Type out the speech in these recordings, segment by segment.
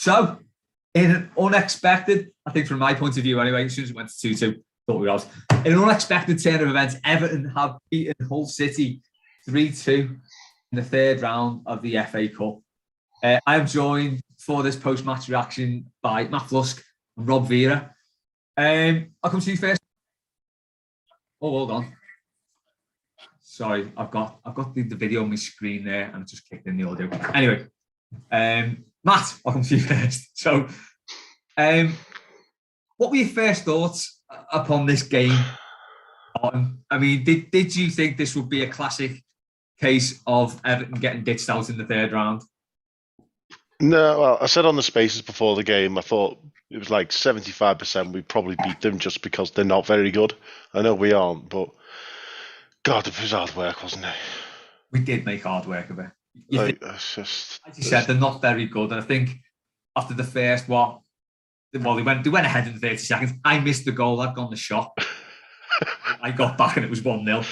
So, in an unexpected, I think from my point of view anyway, as soon as it went to 2-2, thought we was. In an unexpected turn of events, Everton have beaten Hull City 3-2 in the third round of the FA Cup. I am joined for this post-match reaction by Matt Flusk and Rob Vera. I'll come to you first. Oh, hold on. Sorry, I've got the video on my screen there and it just kicked in the audio. Anyway, Matt, I'll come to you first. So, what were your first thoughts upon this game? I mean, did you think this would be a classic case of Everton getting ditched out in the third round? No, well, I said on the spaces before the game, I thought it was like 75% we'd probably beat them just because they're not very good. I know we aren't, but God, it was hard work, wasn't it? We did make hard work of it. It's just, as you said, they're not very good. And I think after the first, they went ahead in 30 seconds. I missed the goal. I'd gone the shop. I got back and it was 1-0.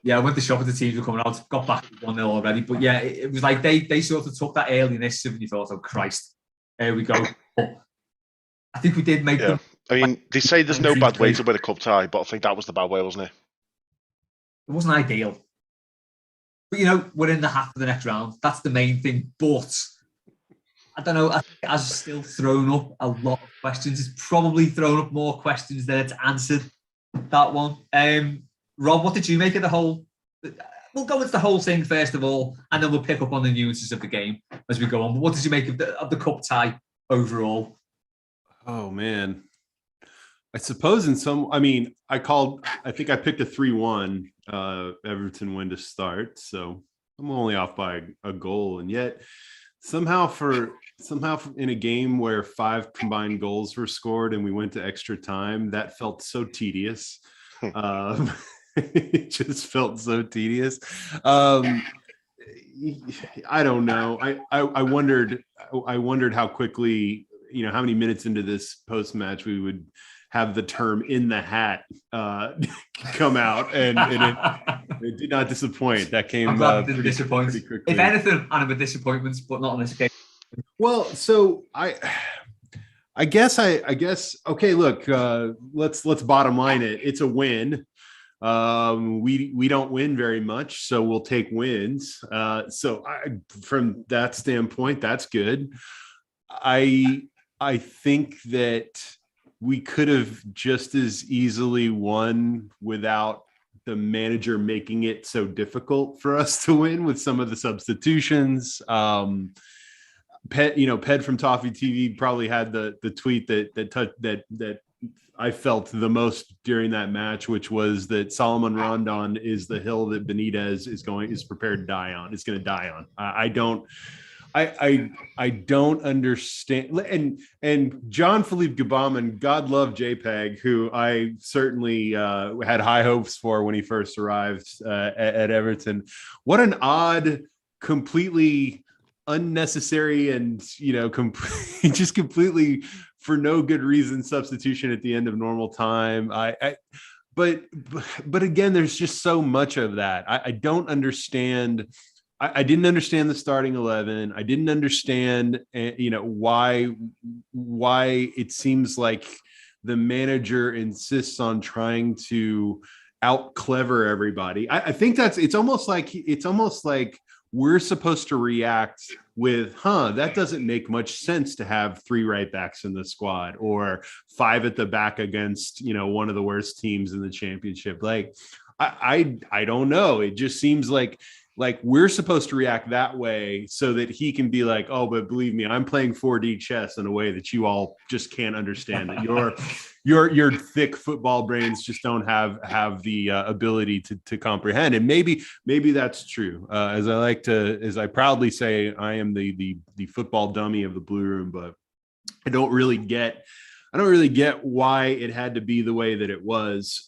Yeah, I went to shop as the teams were coming out. Got back 1-0 already. But yeah, it was like they sort of took that early initiative and you thought, oh, Christ, here we go. But I think we did make them. I mean, they say there's no bad way to win a cup tie, but I think that was the bad way, wasn't it? It wasn't ideal. But, we're in the half of the next round. That's the main thing. But I don't know. I think it has still thrown up a lot of questions. It's probably thrown up more questions than it's answered, that one. Rob, what did you make of the whole... We'll go into the whole thing first of all, and then we'll pick up on the nuances of the game as we go on. But what did you make of the cup tie overall? Oh, man. I suppose I think I picked a 3-1 Everton win to start. So I'm only off by a goal. And yet somehow in a game where 5 combined goals were scored and we went to extra time, that felt so tedious. It just felt so tedious. I don't know. I wondered how quickly, how many minutes into this post-match we would have the term "in the hat" come out, and it did not disappoint. That came. I'm glad it didn't disappoint. Pretty quickly. If anything, I'm a disappointment, but not on this occasion. Well, so I guess. Okay, look. Let's bottom line it. It's a win. We don't win very much, so we'll take wins. From that standpoint, that's good. I think that we could have just as easily won without the manager making it so difficult for us to win with some of the substitutions. Ped from Toffee TV probably had the tweet that I felt the most during that match, which was that Solomon Rondon is the hill that Benitez is prepared to die on. It's going to die on. I don't understand. And John Philippe Gbamin, God love JPEG, who I certainly had high hopes for when he first arrived at Everton. What an odd, completely unnecessary and just completely for no good reason substitution at the end of normal time. But again, there's just so much of that. I don't understand. I didn't understand the starting 11. I didn't understand, why it seems like the manager insists on trying to out clever everybody. I think it's almost like we're supposed to react with, that doesn't make much sense to have 3 right backs in the squad or 5 at the back against, one of the worst teams in the championship. Like, I don't know. It just seems like we're supposed to react that way so that he can be like, oh, but believe me, I'm playing 4D chess in a way that you all just can't understand. That your thick football brains just don't have the ability to comprehend. And maybe that's true. As I proudly say, I am the football dummy of the Blue Room, but I don't really get why it had to be the way that it was.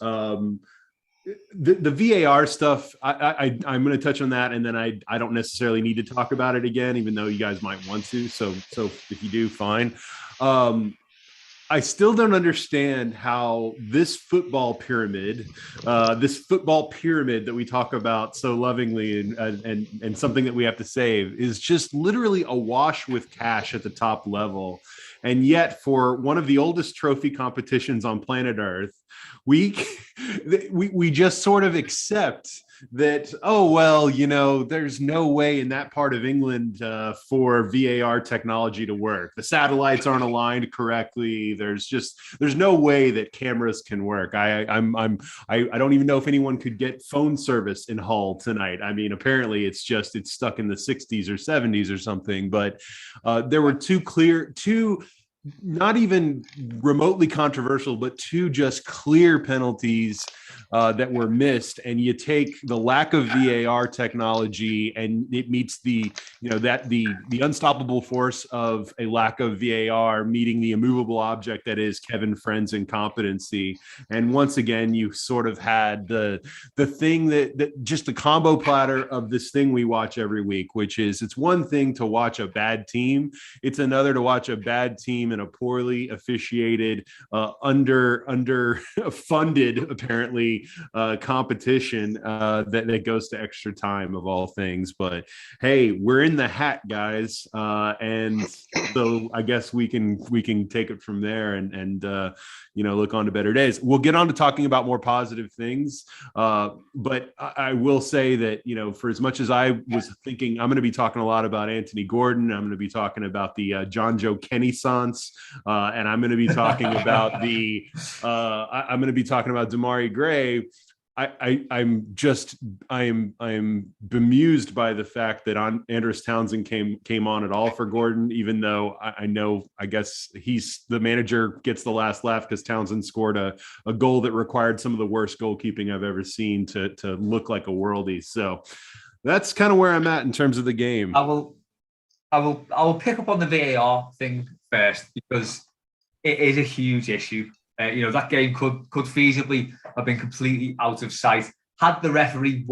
The VAR stuff, I'm going to touch on that, and then I don't necessarily need to talk about it again, even though you guys might want to. So if you do, fine. I still don't understand how this football pyramid that we talk about so lovingly and something that we have to save is just literally awash with cash at the top level. And yet, for one of the oldest trophy competitions on planet Earth, we just sort of accept that, oh, well, there's no way in that part of England for VAR technology to work. The satellites aren't aligned correctly. There's no way that cameras can work. I don't even know if anyone could get phone service in Hull tonight. I mean, apparently it's stuck in the 60s or 70s or something, but there were two not even remotely controversial, but two just clear penalties that were missed. And you take the lack of VAR technology and it meets the unstoppable force of a lack of VAR meeting the immovable object that is Kevin Friend's incompetency. And once again, you sort of had the thing that just the combo platter of this thing we watch every week, which is, it's one thing to watch a bad team. It's another to watch a bad team in a poorly officiated, under funded, apparently, competition that goes to extra time of all things. But hey, we're in the hat, guys, and so I guess we can take it from there and look on to better days. We'll get on to talking about more positive things, but I will say that for as much as I was thinking, I'm going to be talking a lot about Anthony Gordon. I'm going to be talking about the John Joe Kenny-sance, and I'm going to be talking about I'm going to be talking about Damari Gray. I'm bemused by the fact that Andros Townsend came on at all for Gordon, even though I guess he's the manager gets the last laugh because Townsend scored a goal that required some of the worst goalkeeping I've ever seen to look like a worldie. So that's kind of where I'm at in terms of the game. I will pick up on the VAR thing first, because it is a huge issue. That game could feasibly have been completely out of sight had the referee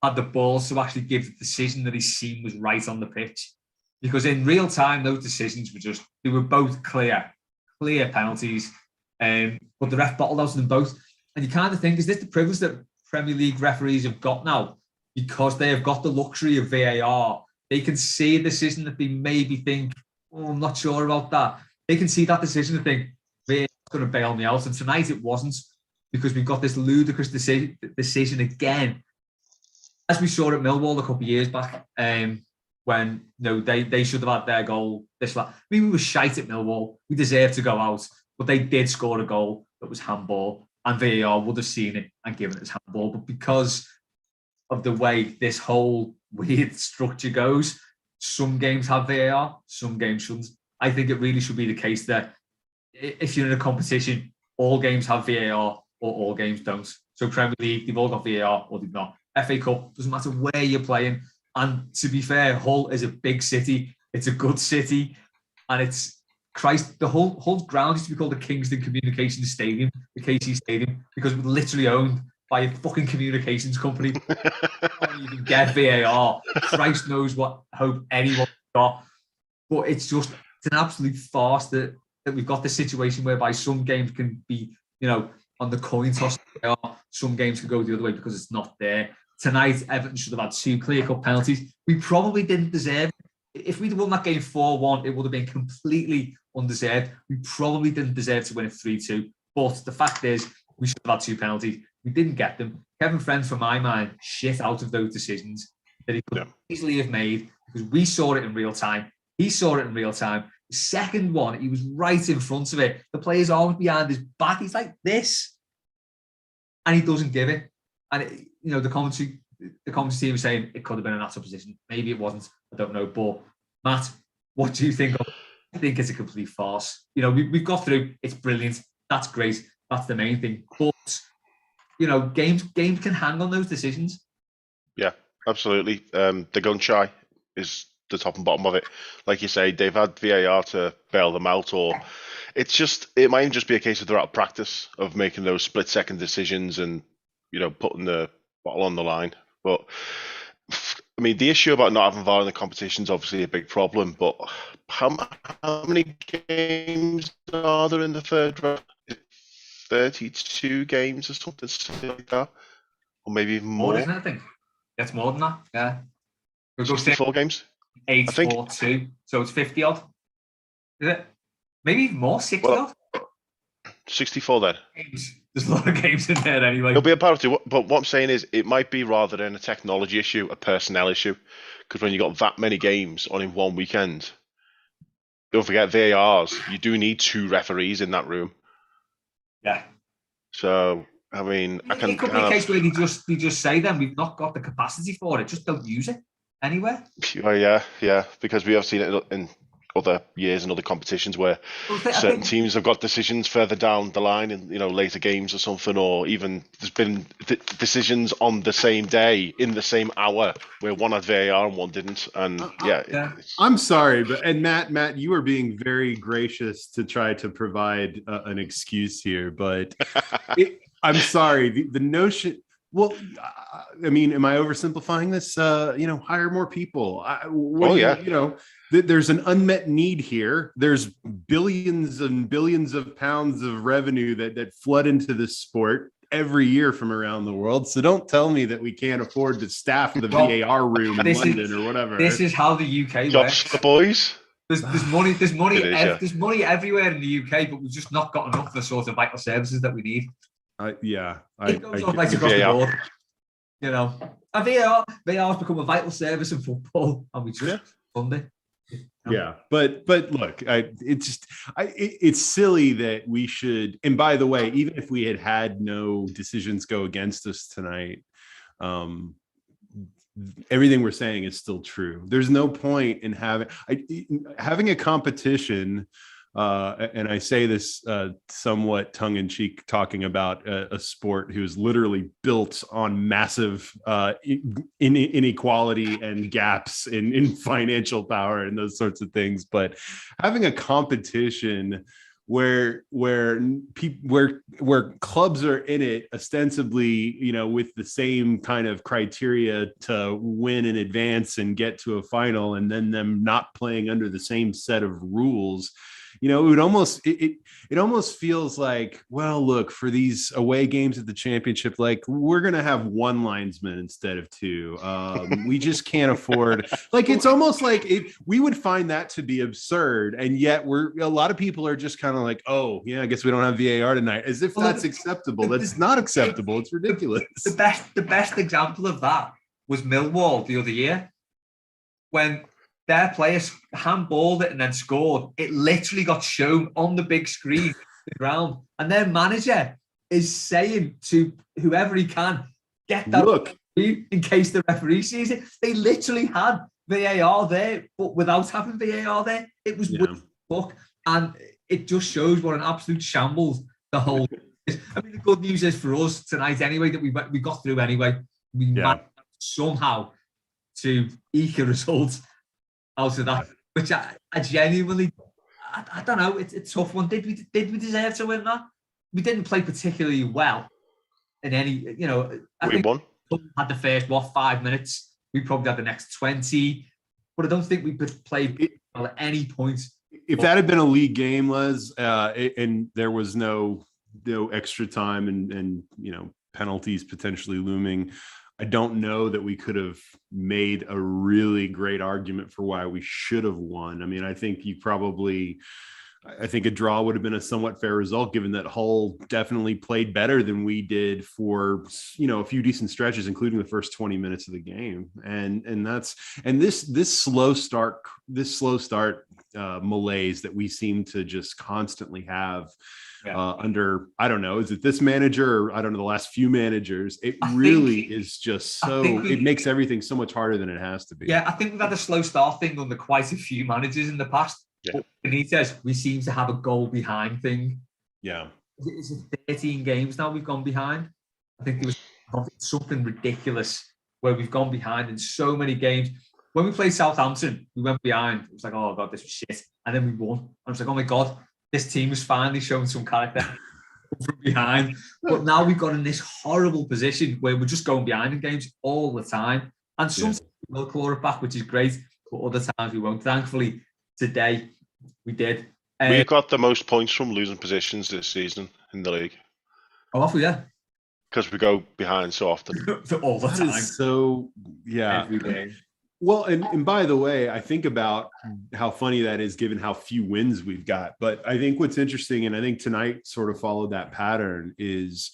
had the balls to actually give the decision that he seen was right on the pitch. Because in real time, those decisions were both clear penalties, but the ref bottled out of them both. And you kind of think, is this the privilege that Premier League referees have got now? Because they have got the luxury of VAR. They can see a decision that they maybe think, oh, I'm not sure about that. They can see that decision and think, VAR's going to bail me out. And tonight it wasn't, because we've got this ludicrous decision again, as we saw at Millwall a couple of years back, when they should have had their goal. We were shite at Millwall. We deserved to go out, but they did score a goal that was handball, and VAR would have seen it and given it as handball. But because of the way this whole weird structure goes, some games have VAR, some games shouldn't. I think it really should be the case that if you're in a competition, all games have VAR or all games don't. So Premier League, they've all got VAR or they've not. FA Cup, doesn't matter where you're playing. And to be fair, Hull is a big city. It's a good city. And it's, Christ, the whole ground used to be called the Kingston Communications Stadium, the KC Stadium, because it was literally owned by a fucking communications company. Can't even get VAR. Christ knows what hope anyone got. But it's an absolute farce that we've got this situation whereby some games can be, on the coin toss. Some games can go the other way because it's not there. Tonight, Everton should have had 2 clear-cut penalties. We probably didn't deserve it. If we'd won that game 4-1, it would have been completely undeserved. We probably didn't deserve to win it 3-2. But the fact is, we should have had 2 penalties. We didn't get them. Kevin Friend, for my mind, shit out of those decisions that he could easily have made, because we saw it in real time. He saw it in real time. The second one, he was right in front of it. The player's arms behind his back. He's like this. And he doesn't give it. And, the commentary team was saying it could have been an natural position. Maybe it wasn't. I don't know. But, Matt, what do you think of it? I think it's a complete farce. We've got through. It's brilliant. That's great. That's the main thing. But, games can hang on those decisions. Yeah, absolutely. The gun shy is the top and bottom of it. Like you say, they've had VAR to bail them out, or it might just be a case of they're out of practice of making those split-second decisions and, putting the bottle on the line. But I mean, the issue about not having VAR in the competition is obviously a big problem, but how many games are there in the third round? 32 games or something like that? Or maybe even more? Isn't it, I think? That's more than that, yeah. We'll go 64 games? 8, I think- 4, 2, so it's 50 odd. Is it? Maybe even more, 60 Well, odd? 64 then. There's a lot of games in there anyway. It'll be a part of it, but what I'm saying is it might be rather than a technology issue, a personnel issue. Because when you've got that many games on in one weekend, don't forget VARs, you do need 2 referees in that room. Yeah. So, I mean, It could be a case where they just say then we've not got the capacity for it, just don't use it anywhere. Yeah, because we have seen it in other years and other competitions where certain teams have got decisions further down the line in later games or something, or even there's been decisions on the same day in the same hour where one had VAR and one didn't, and I'm sorry, and Matt, you are being very gracious to try to provide an excuse here, but I'm sorry, the notion. Well, I mean, am I oversimplifying this? Hire more people. There's an unmet need here. There's billions and billions of pounds of revenue that flood into this sport every year from around the world. So don't tell me that we can't afford to staff the VAR room in London or whatever. This is how the UK works. The boys. There's money everywhere in the UK, but we've just not got enough of the sort of vital services that we need. It goes on right across the board. And VAR has become a vital service in football, and we just fund it. Yeah, but look, it's silly that we should. And by the way, even if we had no decisions go against us tonight, everything we're saying is still true. There's no point in having a competition. And I say this somewhat tongue-in-cheek, talking about a sport who's literally built on massive inequality and gaps in financial power and those sorts of things. But having a competition where clubs are in it ostensibly, with the same kind of criteria to win and advance and get to a final, and then them not playing under the same set of rules. It almost feels like, well, look, for these away games at the championship, like we're going to have 1 linesman instead of 2. We just can't afford, like, it's almost like we would find that to be absurd. And yet a lot of people are just kind of like, oh yeah, I guess we don't have VAR tonight, as if that's acceptable. That's not acceptable. It's ridiculous. The best example of that was Millwall the other year when their players handballed it and then scored. It literally got shown on the big screen the ground, and their manager is saying to whoever he can, get that look in case the referee sees it. They literally had VAR there, but without having VAR there, it was book, and it just shows what an absolute shambles the whole is. I mean, the good news is for us tonight anyway that we got through anyway. We managed somehow to eke a result out of that, which I genuinely, I don't know, it's a tough one. Did we deserve to win that? We didn't play particularly well in any, I think won. Had the first 5 minutes. We probably had the next 20, but I don't think we played well at any point. If that had been a league game, Les, and there was no extra time and penalties potentially looming, I don't know that we could have made a really great argument for why we should have won. I mean, I think a draw would have been a somewhat fair result, given that Hull definitely played better than we did for, a few decent stretches, including the first 20 minutes of the game. And this slow start malaise that we seem to just constantly have under, I don't know, is it this manager or I don't know, the last few managers? It makes everything so much harder than it has to be. Yeah, I think we've had a slow start thing under quite a few managers in the past. Yeah. Benitez, we seem to have a goal behind thing. Yeah. Is it 13 games now we've gone behind? I think there was something ridiculous where we've gone behind in so many games. When we played Southampton, we went behind. It was like, oh God, this was shit. And then we won. I was like, oh my God, this team is finally showing some character from behind. But now we've got in this horrible position where we're just going behind in games all the time. And sometimes we'll claw it back, which is great. But other times we won't. Thankfully, today we did. We've got the most points from losing positions this season in the league. Oh, off we go. Because we go behind so often. All the time. So, yeah. Every day. Well, and by the way, I think about how funny that is given how few wins we've got. But I think what's interesting, and I think tonight sort of followed that pattern, is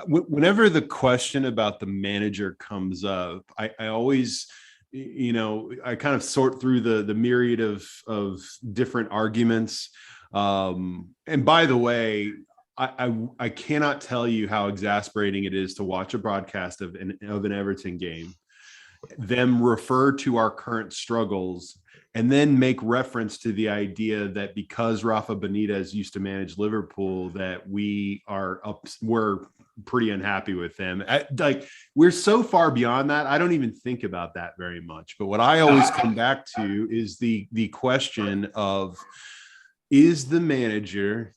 whenever the question about the manager comes up, I always, I kind of sort through the myriad of different arguments. And by the way, I cannot tell you how exasperating it is to watch a broadcast of an Everton game, them refer to our current struggles, and then make reference to the idea that because Rafa Benitez used to manage Liverpool, that we're pretty unhappy with them. Like, we're so far beyond that. I don't even think about that very much. But what I always come back to is the question of, is the manager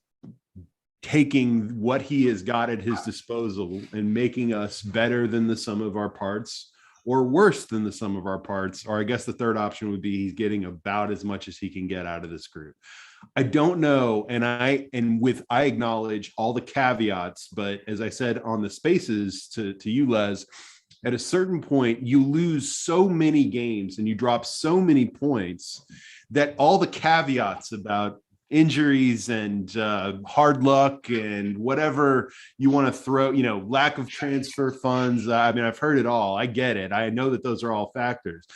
taking what he has got at his disposal and making us better than the sum of our parts, or worse than the sum of our parts? Or I guess the third option would be he's getting about as much as he can get out of this group. I don't know. And I acknowledge all the caveats, but as I said on the spaces to you, Les, at a certain point, you lose so many games and you drop so many points that all the caveats about injuries and hard luck and whatever you want to throw, lack of transfer funds. I mean, I've heard it all. I get it. I know that those are all factors.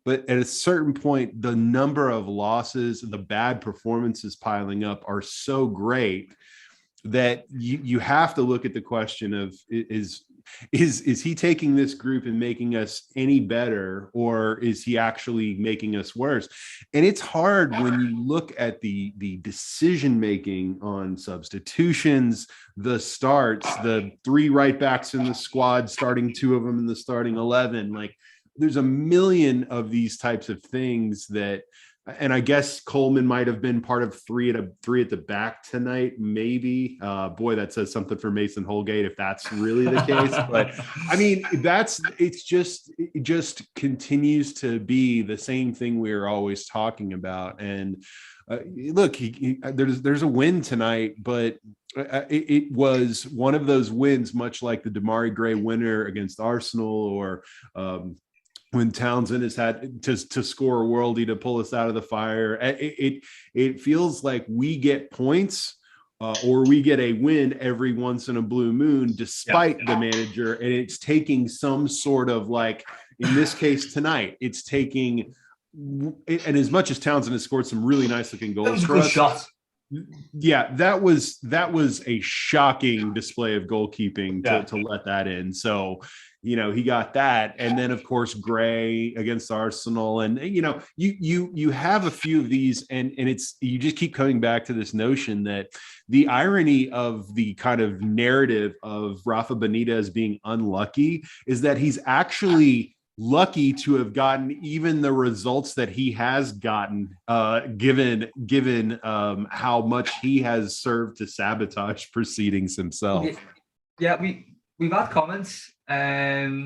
But at a certain point, the number of losses, the bad performances piling up are so great that you have to look at the question of, is he taking this group and making us any better, or is he actually making us worse? And it's hard when you look at the decision making on substitutions, the starts, the 3 right backs in the squad, starting 2 of them in the starting 11. Like, there's a million of these types of things that, and I guess Coleman might have been part of 3 at the back tonight, maybe. Boy, that says something for Mason Holgate if that's really the case. But I mean, it just continues to be the same thing we are always talking about. And look, there's a win tonight, but it was one of those wins, much like the Damari Gray winner against Arsenal, or when Townsend has had to score a worldie to pull us out of the fire. It feels like we get points or we get a win every once in a blue moon, despite the manager. And it's taking some sort of, like, in this case tonight, it's taking, and as much as Townsend has scored some really nice looking goals for us. Shot. Yeah, that was a shocking display of goalkeeping to let that in. So, he got that. And then, of course, Gray against Arsenal. And, you have a few of these, and it's, you just keep coming back to this notion that the irony of the kind of narrative of Rafa Benitez being unlucky is that he's actually lucky to have gotten even the results that he has gotten, given how much he has served to sabotage proceedings himself. Yeah, we've had comments. Mr.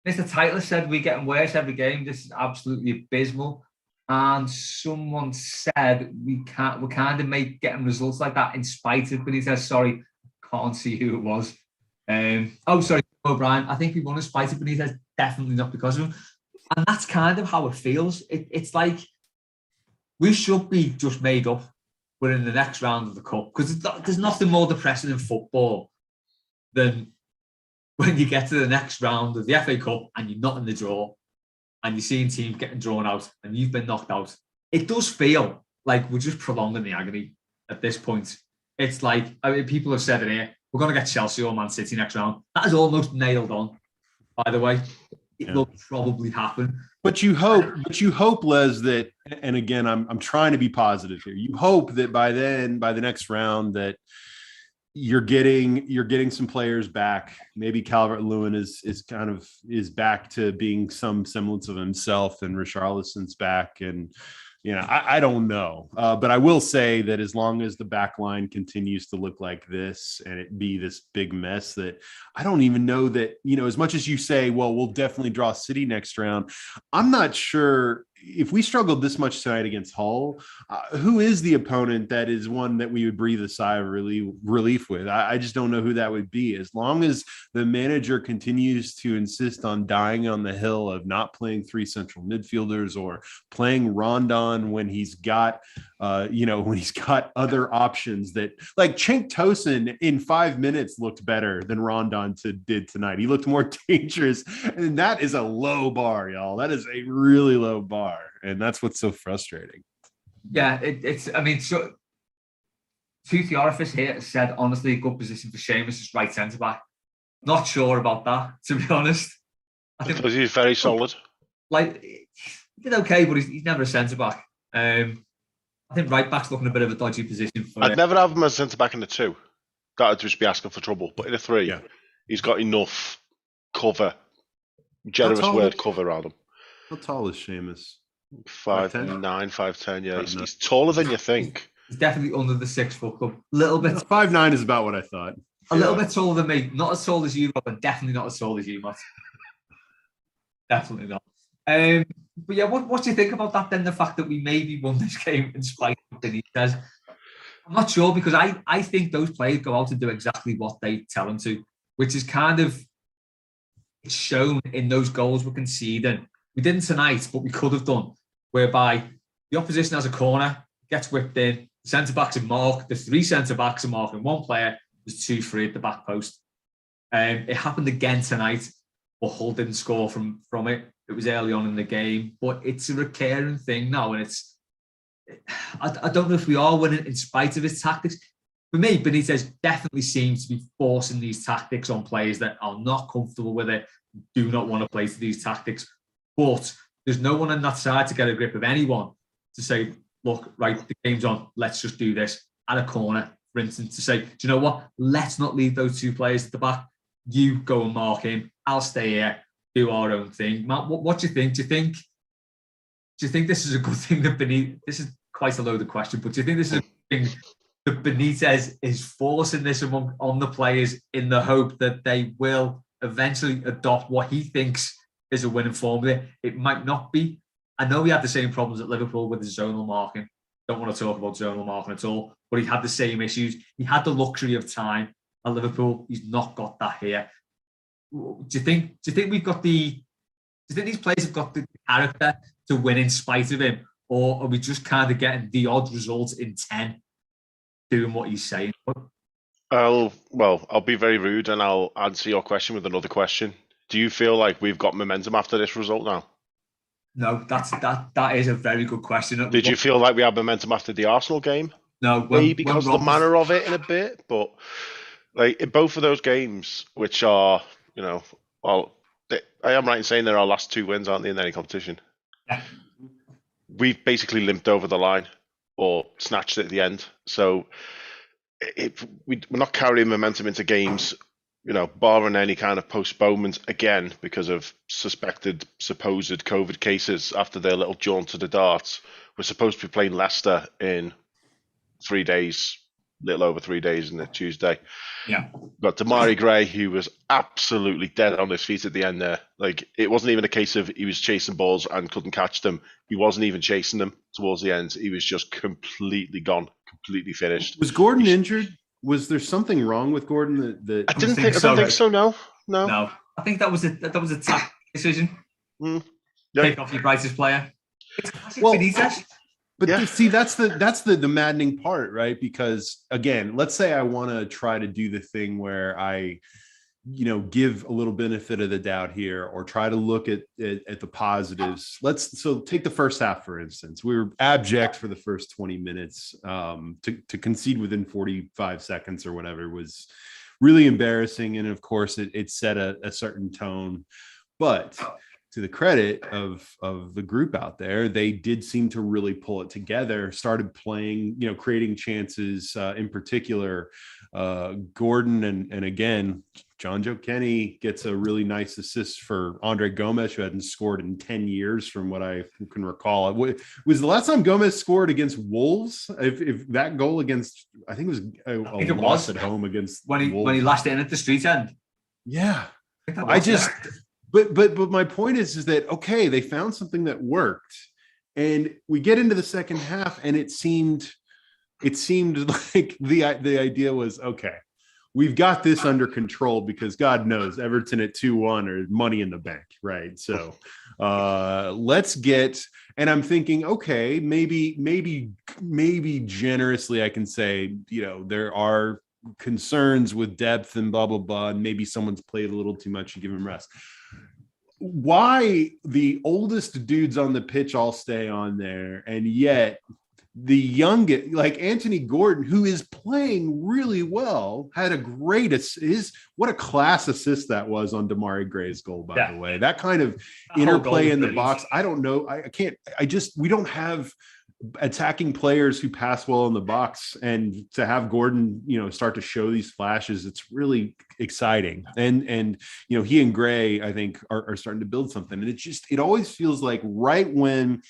Titler said we're getting worse every game. This is absolutely abysmal. And someone said we're kind of getting results like that in spite of Benitez. Sorry, can't see who it was. Sorry, O'Brien. I think we won in spite of Benitez, definitely not because of him. And that's kind of how it feels. It's like we should be just made up. We're in the next round of the cup, because there's nothing more depressing in football than when you get to the next round of the FA Cup and you're not in the draw and you're seeing teams getting drawn out and you've been knocked out. It does feel like we're just prolonging the agony at this point. It's like, I mean, people have said it here, we're going to get Chelsea or Man City next round. That is almost nailed on, by the way. It will probably happen. But you hope, Les, that, and again, I'm trying to be positive here. You hope that by the next round, that you're getting some players back. Maybe Calvert-Lewin is back to being some semblance of himself, and Richarlison's back, and I don't know. But I will say that as long as the back line continues to look like this and it be this big mess, that I don't even know that, as much as you say, well, we'll definitely draw City next round. I'm not sure if we struggled this much tonight against Hull, who is the opponent that is one that we would breathe a sigh of relief with? I just don't know who that would be. As long as the manager continues to insist on dying on the hill of not playing three central midfielders or playing Rondon when he's got, when he's got other options that, like Cenk Tosin in 5 minutes looked better than Rondon did tonight. He looked more dangerous, and that is a low bar, y'all. That is a really low bar. And that's what's so frustrating. Yeah, so Tooth Orifice here said, honestly, a good position for Seamus is right centre back. Not sure about that, to be honest. I think he's very solid. Like, he did okay, but he's never a centre back. I think right back's looking a bit of a dodgy position for I'd never have him as centre back in a 2. That would just be asking for trouble. But in a 3, he's got enough cover, generous word cover around him. How tall is Seamus? 5'9", 5'10", yeah. He's taller than you think. He's definitely under the 6 foot club. Little bit. 5'9" is about what I thought. A little bit taller than me. Not as tall as you, Rob, and definitely not as tall as you, Matt. Definitely not. But yeah, what do you think about that then? The fact that we maybe won this game in spite of what Benitez. I'm not sure, because I think those players go out and do exactly what they tell them to, which is kind of shown in those goals we're conceding. We didn't tonight, but we could have done, whereby the opposition has a corner, gets whipped in, the centre-backs are marked, there's 3 centre-backs are marking 1 player, there's 2 free at the back post. It happened again tonight, but Hull didn't score from it. It was early on in the game, but it's a recurring thing now, and I don't know if we are winning in spite of his tactics. For me, Benitez definitely seems to be forcing these tactics on players that are not comfortable with it, do not want to play to these tactics. But there's no one on that side to get a grip of anyone to say, look, right, the game's on, let's just do this at a corner, for instance, to say, do you know what? Let's not leave those 2 players at the back. You go and mark him. I'll stay here, do our own thing. Matt, what do you think? Do you think this is a good thing that this is quite a loaded question, but do you think this is a good thing that Benitez is forcing this on the players in the hope that they will eventually adopt what he thinks is a winning formula? It might not be. I know he had the same problems at Liverpool with the zonal marking. Don't want to talk about zonal marking at all, but he had the same issues. He had the luxury of time at Liverpool. He's not got that here. Do you think we've got do you think these players have got the character to win in spite of him, or are we just kind of getting the odd results in 10 doing what he's saying? I'll be very rude and I'll answer your question with another question. Do you feel like we've got momentum after this result now? No, that is a very good question. Did you feel like we had momentum after the Arsenal game? No, maybe because of the manner of it in a bit, but like in both of those games, which are, I am right in saying they're our last 2 wins, aren't they, in any competition? Yeah. We've basically limped over the line or snatched it at the end. So we're not carrying momentum into games, barring any kind of postponement again because of supposed COVID cases after their little jaunt to the darts. We're supposed to be playing Leicester in 3 days, little over 3 days, isn't it? Tuesday. Yeah. Got Damari Gray, who was absolutely dead on his feet at the end there. Like, it wasn't even a case of he was chasing balls and couldn't catch them. He wasn't even chasing them towards the end. He was just completely gone, completely finished. Was Gordon injured? Was there something wrong with Gordon? I don't think so. No. I think that was a tactical decision. Yep. Take off your brightest player. It's classic Benitez. But see, that's the maddening part, right? Because again, let's say I want to try to do the thing where I, give a little benefit of the doubt here, or try to look at the positives. So take the first half, for instance. We were abject for the first 20 minutes. To concede within 45 seconds or whatever was really embarrassing, and of course, it set a certain tone. But to the credit of the group out there, they did seem to really pull it together, started playing, creating chances in particular. Gordon and again, John Joe Kenny gets a really nice assist for Andre Gomez, who hadn't scored in 10 years from what I can recall. Was the last time Gomez scored against Wolves? If that goal against, I think it was a loss at home against when Wolves. he lashed in at the street end. Yeah. But my point is that, okay, they found something that worked, and we get into the second half and it seemed like the idea was, okay, we've got this under control because God knows Everton at 2-1 are money in the bank, right? So let's get, and I'm thinking, okay, maybe generously I can say, there are concerns with depth and blah, blah, blah, and maybe someone's played a little too much and give him rest. Why the oldest dudes on the pitch all stay on there, and yet the youngest, like Anthony Gordon, who is playing really well, had a great what a class assist that was on Damari Gray's goal, by the way. That kind of interplay in the box. I don't know. We don't have attacking players who pass well in the box, and to have Gordon, start to show these flashes, it's really exciting. And he and Gray, I think, are starting to build something. And it always feels like right when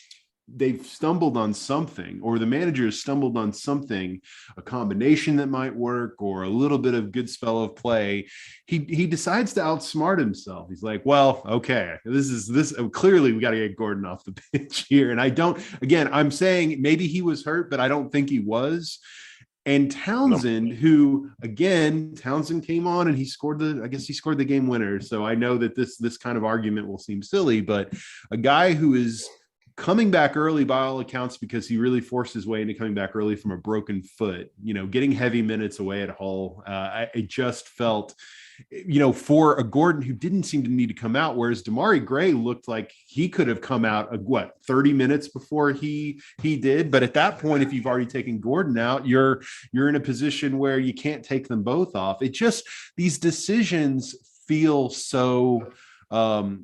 they've stumbled on something, or the manager has stumbled on something, a combination that might work, or a little bit of good spell of play, he decides to outsmart himself. He's like, well, okay, this clearly we got to get Gordon off the pitch here. And I'm saying maybe he was hurt, but I don't think he was. And Townsend, Townsend came on and he scored the game winner. So I know that this kind of argument will seem silly, but a guy who is coming back early by all accounts, because he really forced his way into coming back early from a broken foot, getting heavy minutes away at Hull. I just felt, for a Gordon who didn't seem to need to come out, whereas Damari Gray looked like he could have come out 30 minutes before he did. But at that point, if you've already taken Gordon out, you're in a position where you can't take them both off. These decisions feel so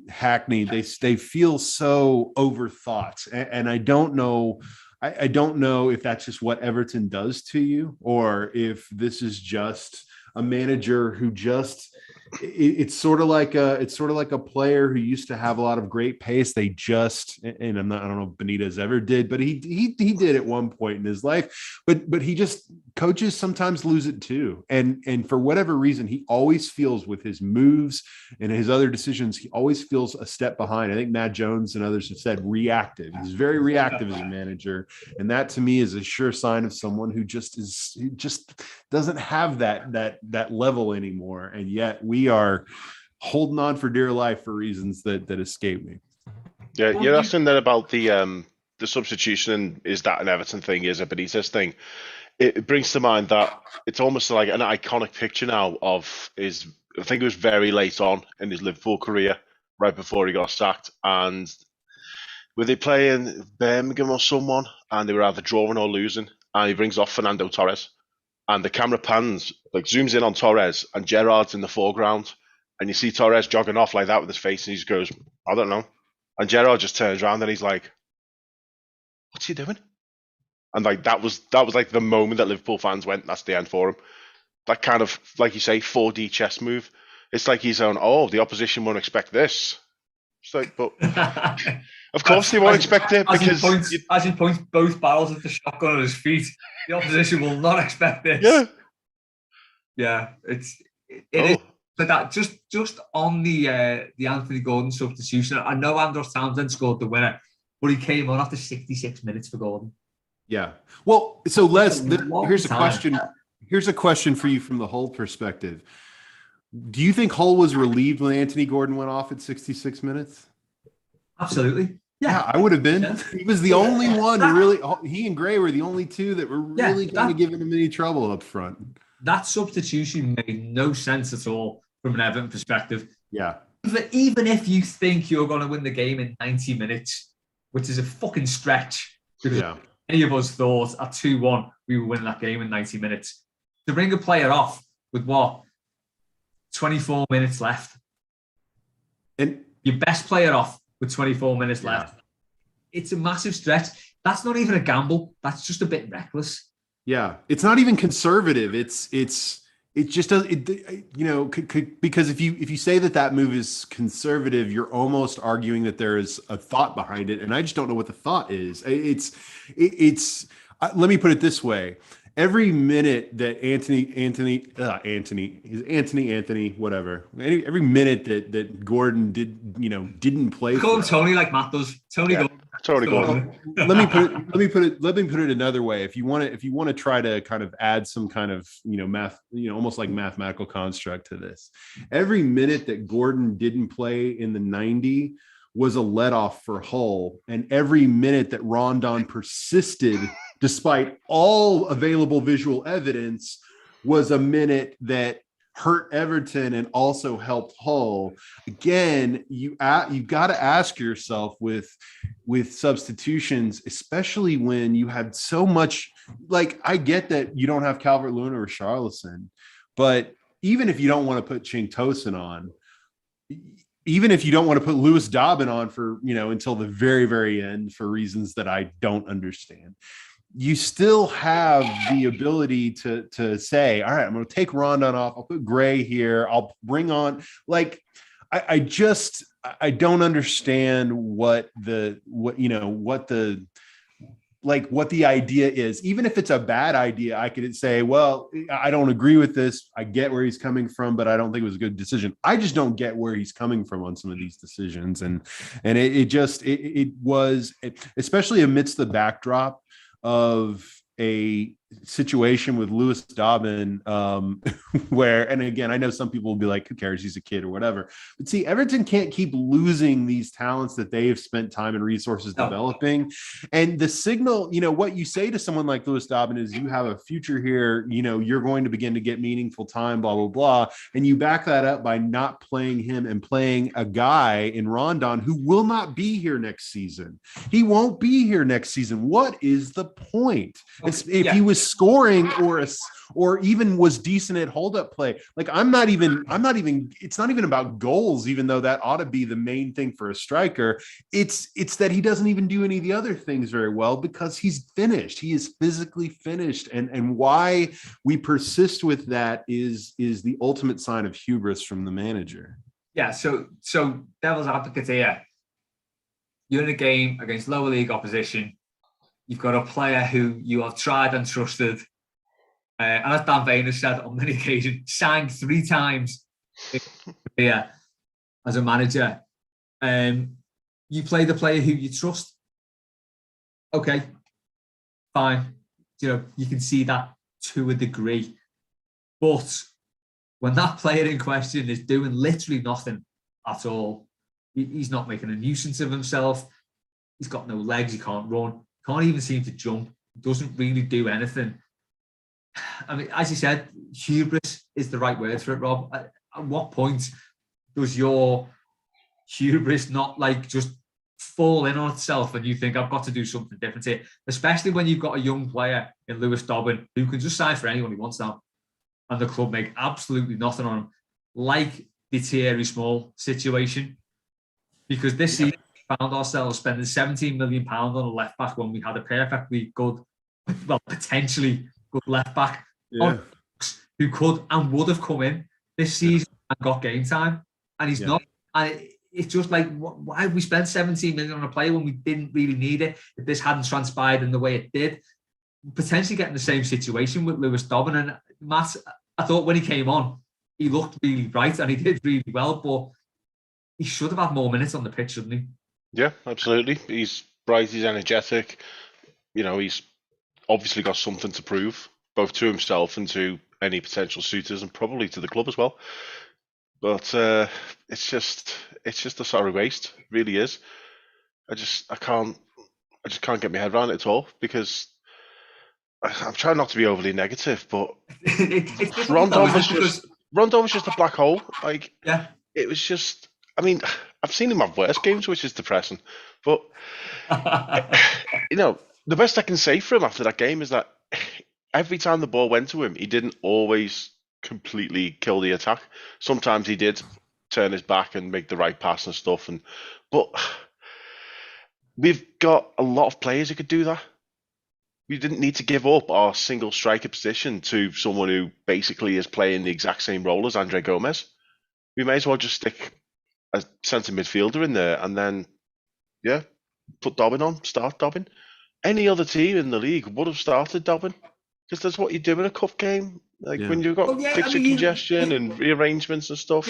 hackneyed. They feel so overthought, and I don't know if that's just what Everton does to you, or if this is just a manager who it's sort of like a player who used to have a lot of great pace. I don't know if Benitez ever did, but he did at one point in his life, but coaches sometimes lose it too. And for whatever reason, he always feels, with his moves and his other decisions, he always feels a step behind. I think Matt Jones and others have said reactive. He's very reactive as a manager. And that to me is a sure sign of someone who just doesn't have that level anymore. And yet we are holding on for dear life for reasons that escape me. Yeah, you're asking then about the substitution. Is that an Everton thing? Is a Benitez thing? It brings to mind that it's almost like an iconic picture now I think it was very late on in his Liverpool career, right before he got sacked, and were they playing Birmingham or someone, and they were either drawing or losing, and he brings off Fernando Torres, and the camera pans, zooms in on Torres, and Gerrard's in the foreground, and you see Torres jogging off like that with his face, and he just goes, I don't know. And Gerrard just turns around and he's like, what's he doing? And that was like the moment that Liverpool fans went, that's the end for him. That kind of, like you say, 4D chess move. It's like he's on, the opposition won't expect this. It's like, but of course they won't expect it, because as he points both barrels of the shotgun at his feet, the opposition will not expect this. Yeah, it is. But that just on the Anthony Gordon substitution, I know Andros Townsend scored the winner, but he came on after 66 minutes for Gordon. Yeah. Well, so here's a question. Here's a question for you from the Hull perspective. Do you think Hull was relieved when Anthony Gordon went off at 66 minutes? Absolutely. Yeah, I would have been. Yeah. He was the only one who really. He and Gray were the only two that were really kind of giving him any trouble up front. That substitution made no sense at all from an Everton perspective. Yeah. Even if you think you're going to win the game in 90 minutes, which is a fucking stretch, because any of us thought at 2-1 we would win that game in 90 minutes. To bring a player off with 24 minutes left, and your best player off with 24 minutes left, it's a massive stretch. That's not even a gamble. That's just a bit reckless. Yeah, it's not even conservative. It's it just does because if you say that move is conservative, you're almost arguing that there is a thought behind it, and I just don't know what the thought is. It's let me put it this way: every minute that Anthony, whatever, every minute that Gordon didn't play Call him for Tony like Matt does. Tony Gordon. Tony Gordon. Let me put it another way. If you want to try to kind of add some kind of math, almost like mathematical construct to this, every minute that Gordon didn't play in the 90 was a let off for Hull, and every minute that Rondon persisted despite all available visual evidence was a minute that hurt Everton and also helped Hull. Again, you got to ask yourself with substitutions, especially when you had so much. Like, I get that you don't have Calvert-Lewin or Richarlison, but even if you don't want to put Ching Tosin on, even if you don't want to put Lewis Dobbin on for until the very, very end for reasons that I don't understand, you still have the ability to say, all right, I'm going to take Rondon off. I'll put Gray here. I'll bring on, like, I don't understand what the idea is. Even if it's a bad idea, I could say, well, I don't agree with this. I get where he's coming from, but I don't think it was a good decision. I just don't get where he's coming from on some of these decisions. And it was, especially amidst the backdrop of a situation with Lewis Dobbin, where, and again, I know some people will be like, who cares, he's a kid or whatever, but see, Everton can't keep losing these talents that they have spent time and resources developing. And the signal, what you say to someone like Lewis Dobbin is, you have a future here, you're going to begin to get meaningful time, blah blah blah, and you back that up by not playing him and playing a guy in Rondon who will not be here next season. He won't be here next season. What is the point? If he was scoring or even was decent at hold up play, like it's not even about goals, even though that ought to be the main thing for a striker. It's that he doesn't even do any of the other things very well because he's finished. He is physically finished, and why we persist with that is the ultimate sign of hubris from the manager. Yeah, so devil's advocate here. You're in a game against lower league opposition. You've got a player who you have tried and trusted, and as Dan Vane has said on many occasions, signed 3 times here as a manager. You play the player who you trust. Okay, fine. You can see that to a degree. But when that player in question is doing literally nothing at all, he's not making a nuisance of himself. He's got no legs. He can't run. Can't even seem to jump. Doesn't really do anything. I mean, as you said, hubris is the right word for it, Rob. At what point does your hubris not just fall in on itself and you think, I've got to do something different here? Especially when you've got a young player in Lewis Dobbin who can just sign for anyone he wants now, and the club make absolutely nothing on him, like the Thierry Small situation. Because this season, found ourselves spending £17 million on a left back when we had a perfectly good, well, potentially good left back who could and would have come in this season and got game time, and he's not. And it's just like, why have we spent 17 million on a player when we didn't really need it? If this hadn't transpired in the way it did, potentially getting the same situation with Lewis Dobbin. And Matt, I thought when he came on, he looked really bright and he did really well, but he should have had more minutes on the pitch, shouldn't he? Yeah, absolutely. He's bright, he's energetic. He's obviously got something to prove, both to himself and to any potential suitors, and probably to the club as well. But it's just a sorry waste. It really is. I just can't get my head around it at all, because I'm trying not to be overly negative, but Rondon was just a black hole. It was just. I mean, I've seen him have worse games, which is depressing. But the best I can say for him after that game is that every time the ball went to him, he didn't always completely kill the attack. Sometimes he did turn his back and make the right pass and stuff. But we've got a lot of players who could do that. we didn't need to give up our single striker position to someone who basically is playing the exact same role as Andre Gomez. We may as well just stick a centre midfielder in there and then, put Dobbin on, start Dobbin. Any other team in the league would have started Dobbin because that's what you do in a cup game. Like when you've got fixture congestion and rearrangements and stuff.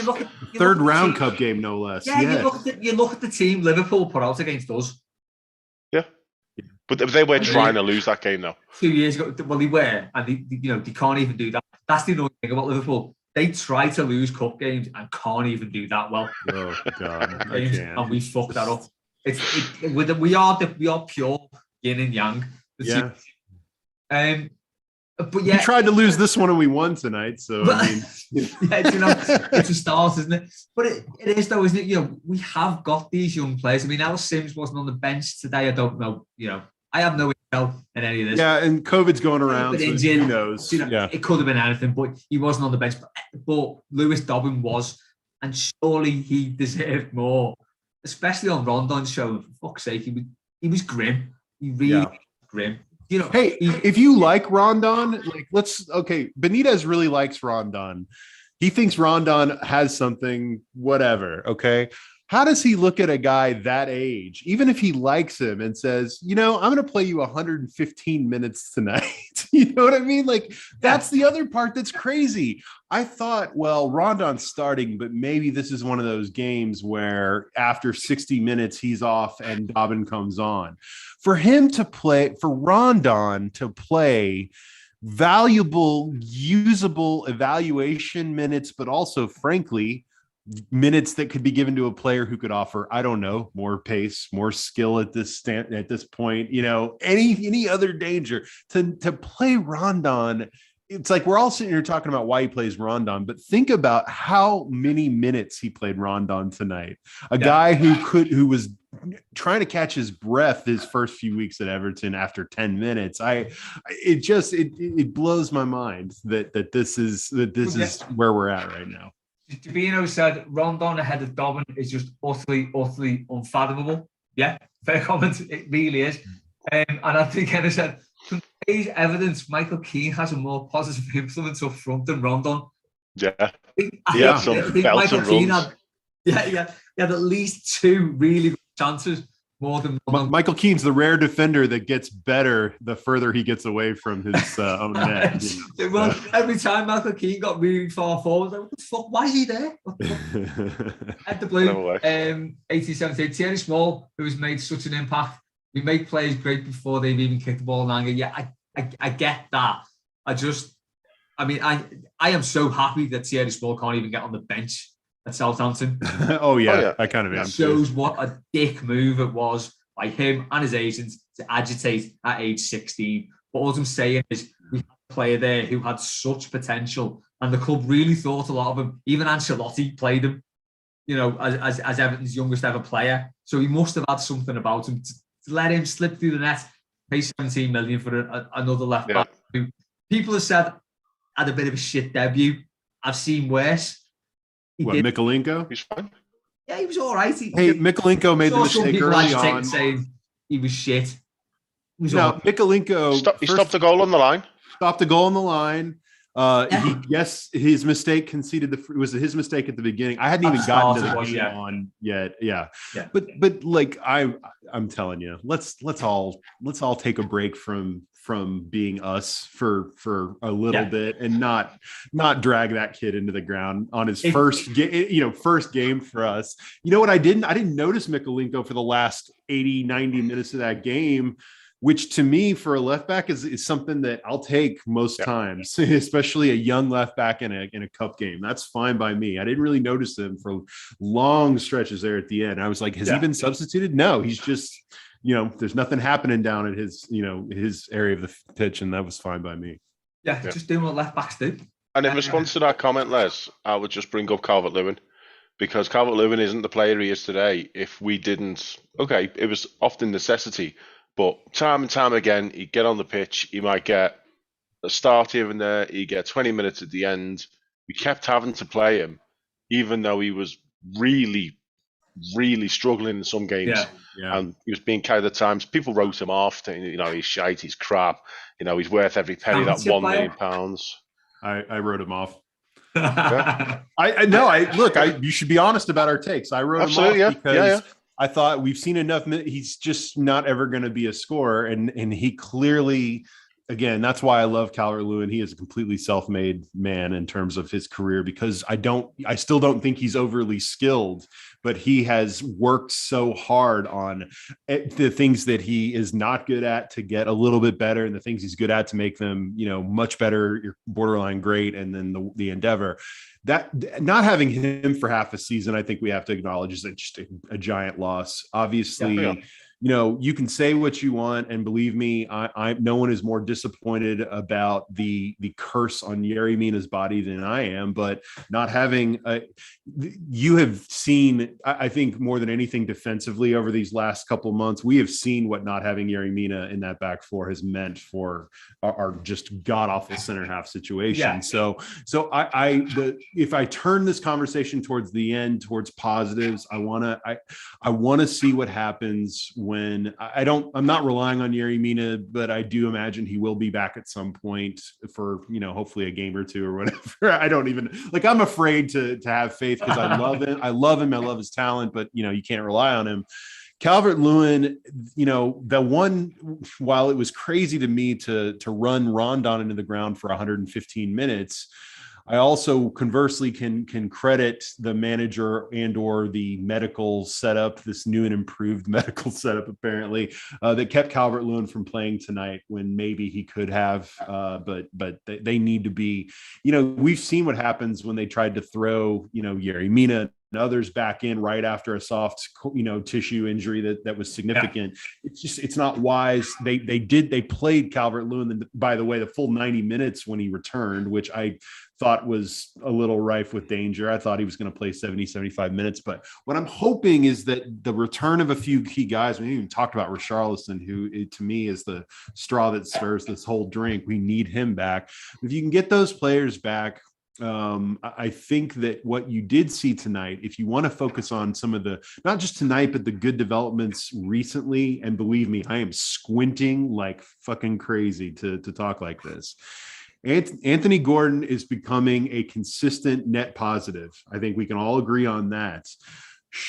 Third round cup game, no less. Yeah, you look at the team Liverpool put out against us. Yeah. But they were trying to lose that game now. 2 years ago, well, they were, and they can't even do that. That's the annoying thing about Liverpool. They try to lose cup games and can't even do that well. Oh God, and we fucked that up. We are pure yin and yang. Yeah. But yeah, we tried to lose this one and we won tonight. So I mean, it's a start, isn't it? But it is though, isn't it? We have got these young players. I mean, Al Sims wasn't on the bench today. I don't know. I have no intel in any of this. Yeah, and COVID's going around, so who knows? It could have been anything, but he wasn't on the bench. But Lewis Dobbin was, and surely he deserved more, especially on Rondon's show. For fuck's sake, he was grim. He really was grim. Hey, if you like Rondon, Benitez really likes Rondon. He thinks Rondon has something, whatever. Okay. How does he look at a guy that age, even if he likes him and says, I'm going to play you 115 minutes tonight? You know what I mean? That's the other part that's crazy. I thought, well, Rondon's starting, but maybe this is one of those games where after 60 minutes, he's off and Dobbin comes on. For Rondon to play valuable, usable evaluation minutes, but also, frankly, minutes that could be given to a player who could offer, I don't know, more pace, more skill at this point, any other danger to play Rondon. It's like we're all sitting here talking about why he plays Rondon, but think about how many minutes he played Rondon tonight. A guy who was trying to catch his breath his first few weeks at Everton after 10 minutes. It blows my mind that this is where we're at right now. Davino said Rondon ahead of Dobbin is just utterly unfathomable. Yeah, fair comment. It really is. And I think Kenna said, from today's evidence, Michael Keane has a more positive influence up front than Rondon. Yeah. I think Michael Keane had at least 2 really good chances. More than Michael Keane's the rare defender that gets better the further he gets away from his own net. Well, every time Michael Keane got really far forward, what the fuck? Why is he there? At the blue, 1878, Thierry Small, who has made such an impact. We make players great before they've even kicked the ball in anger. Yeah, I get that. I am so happy that Thierry Small can't even get on the bench at Southampton. Oh yeah, I kind of am. It shows what a dick move it was by him and his agents to agitate at age 16. But all I'm saying is we had a player there who had such potential, and the club really thought a lot of him. Even Ancelotti played him, as Everton's youngest ever player. So he must have had something about him to let him slip through the net, pay 17 million for another left back. Who people have said had a bit of a shit debut. I've seen worse. Mikalenko? He's fine. Yeah, he was all right. Mikalenko made the mistake early on. Saying he was shit. Mikalenko... He stopped the goal on the line. Stopped the goal on the line. His mistake conceded it was his mistake at the beginning. I hadn't even gotten to the game on yet. Yeah. But I'm telling you, let's all take a break from being us for a little bit and not drag that kid into the ground on his first game for us. You know what I didn't notice Mikalenko for the last 80-90 minutes of that game, which to me for a left back is something that I'll take most times, especially a young left back in a cup game. That's fine by me. I didn't really notice him for long stretches there at the end. I was like, has he been substituted? No, he's just, there's nothing happening down at his area of the pitch, and that was fine by me. Yeah, just doing what left backs do. And in response to that comment, Les, I would just bring up Calvert-Lewin, because Calvert-Lewin isn't the player he is today. If we didn't, it was often necessity. But time and time again, he'd get on the pitch. He might get a start here and there. He'd get 20 minutes at the end. We kept having to play him, even though he was really really struggling in some games. Yeah. And he was being carried at times. People wrote him off, you know, he's shite, he's crap, you know, he's worth every penny, that £1 million. I wrote him off. Yeah. You should be honest about our takes. I wrote him off because I thought we've seen enough. He's just not ever going to be a scorer. And he clearly, again, that's why I love Calvert-Lewin. He is a completely self-made man in terms of his career, because I still don't think he's overly skilled, but he has worked so hard on the things that he is not good at to get a little bit better, and the things he's good at to make them, you know, much better, borderline great. And then the endeavor that not having him for half a season, I think we have to acknowledge is just a giant loss. Obviously, you know, you can say what you want, and believe me, no one is more disappointed about the curse on Yerry Mina's body than I am. But not having, you have seen, I think more than anything defensively over these last couple of months, we have seen what not having Yerry Mina in that back four has meant for our just god awful center half situation. Yeah. So if I turn this conversation towards the end, towards positives, I want to see what happens when I'm not relying on Yerry Mina, but I do imagine he will be back at some point for, you know, hopefully a game or two or whatever. I don't even I'm afraid to have faith, because I love him. I love his talent, but you know, you can't rely on him. Calvert-Lewin, you know, while it was crazy to me to run Rondon into the ground for 115 minutes, I also conversely can credit the manager and or the medical setup, this new and improved medical setup apparently, that kept Calvert-Lewin from playing tonight when maybe he could have. But they need to be, you know, we've seen what happens when they tried to throw, you know, Yerry Mina and others back in right after a soft, you know, tissue injury that was significant. Yeah. It's not wise. They played Calvert-Lewin, by the way, the full 90 minutes when he returned, which I thought was a little rife with danger. I thought he was going to play 70, 75 minutes. But what I'm hoping is that the return of a few key guys, we even talked about Richarlison, who to me is the straw that stirs this whole drink. We need him back. If you can get those players back, I think that what you did see tonight, if you want to focus on some of the, not just tonight, but the good developments recently, and believe me, I am squinting like fucking crazy to talk like this. Anthony Gordon is becoming a consistent net positive. I think we can all agree on that.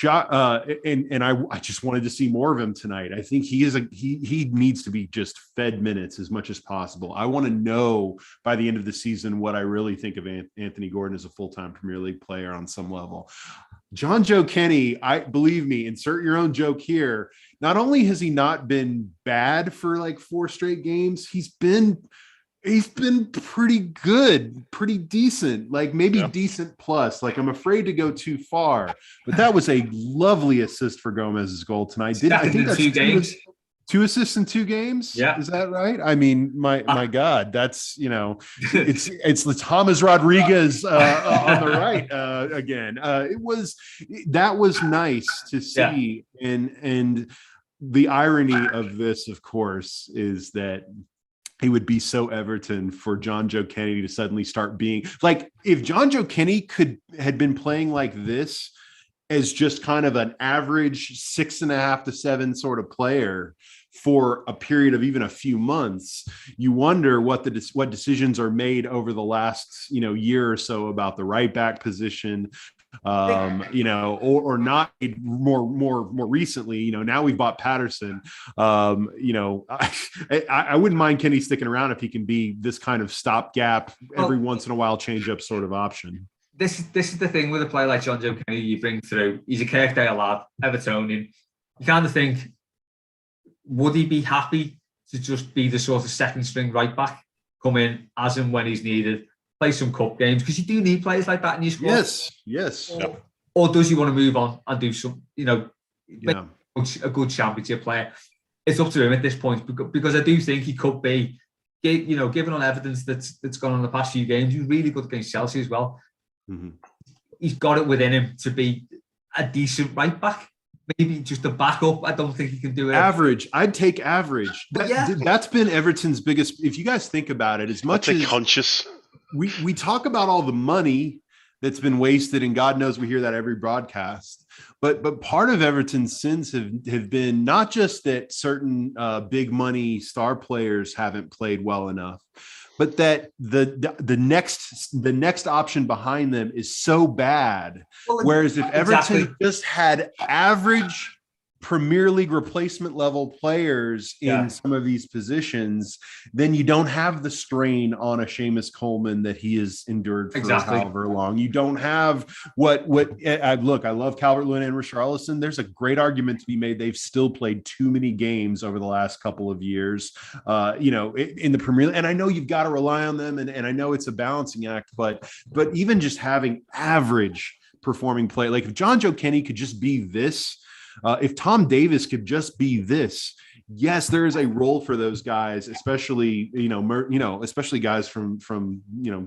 I just wanted to see more of him tonight. I think he needs to be just fed minutes as much as possible. I want to know by the end of the season what I really think of Anthony Gordon as a full-time Premier League player on some level. John Joe Kenny, believe me, insert your own joke here. Not only has he not been bad for like 4 straight games, he's been pretty good, pretty decent, like maybe decent plus. Like, I'm afraid to go too far, but that was a lovely assist for Gomez's goal tonight. I think that's 2 games. 2 assists in 2 games. Yeah. Is that right? I mean, my God, that's, you know, it's James Rodriguez on the right again. That was nice to see. Yeah. And the irony of this, of course, is that it would be so Everton for John Joe Kenny to suddenly start being like, if John Joe Kenny had been playing like this as just kind of an average 6.5 to 7 sort of player for a period of even a few months, you wonder what decisions are made over the last, you know, year or so about the right back position, you know, or not more recently, you know, now we've bought Patterson. You know, I wouldn't mind Kenny sticking around if he can be this kind of stopgap, every once in a while change up sort of option. This is the thing with a player like John Joe Kenny you bring through. He's a Kirkdale lad, Evertonian. You kind of think, would he be happy to just be the sort of second string right back, come in as and when he's needed, play some cup games? Because you do need players like that in your squad. Yes. Or does he want to move on and do some, you know, a good championship player? It's up to him at this point, because I do think he could be, you know, given on evidence that's gone on the past few games, he's really good against Chelsea as well. Mm-hmm. He's got it within him to be a decent right back. Maybe just a backup. I don't think he can do it. Average. I'd take average. That's been Everton's biggest. If you guys think about it, as much as conscious, we talk about all the money that's been wasted, and God knows we hear that every broadcast. But part of Everton's sins have been not just that certain big money star players haven't played well enough, but that the next option behind them is so bad. Whereas if Everton just had average Premier League replacement level players in some of these positions, then you don't have the strain on a Seamus Coleman that he has endured for however long. You don't have what I love Calvert-Lewin and Richarlison. There's a great argument to be made. They've still played too many games over the last couple of years, in the Premier League. And I know you've got to rely on them, and I know it's a balancing act, but even just having average performing play, like if John Joe Kenny could just be this, if Tom Davis could just be this, yes, there is a role for those guys, especially especially guys from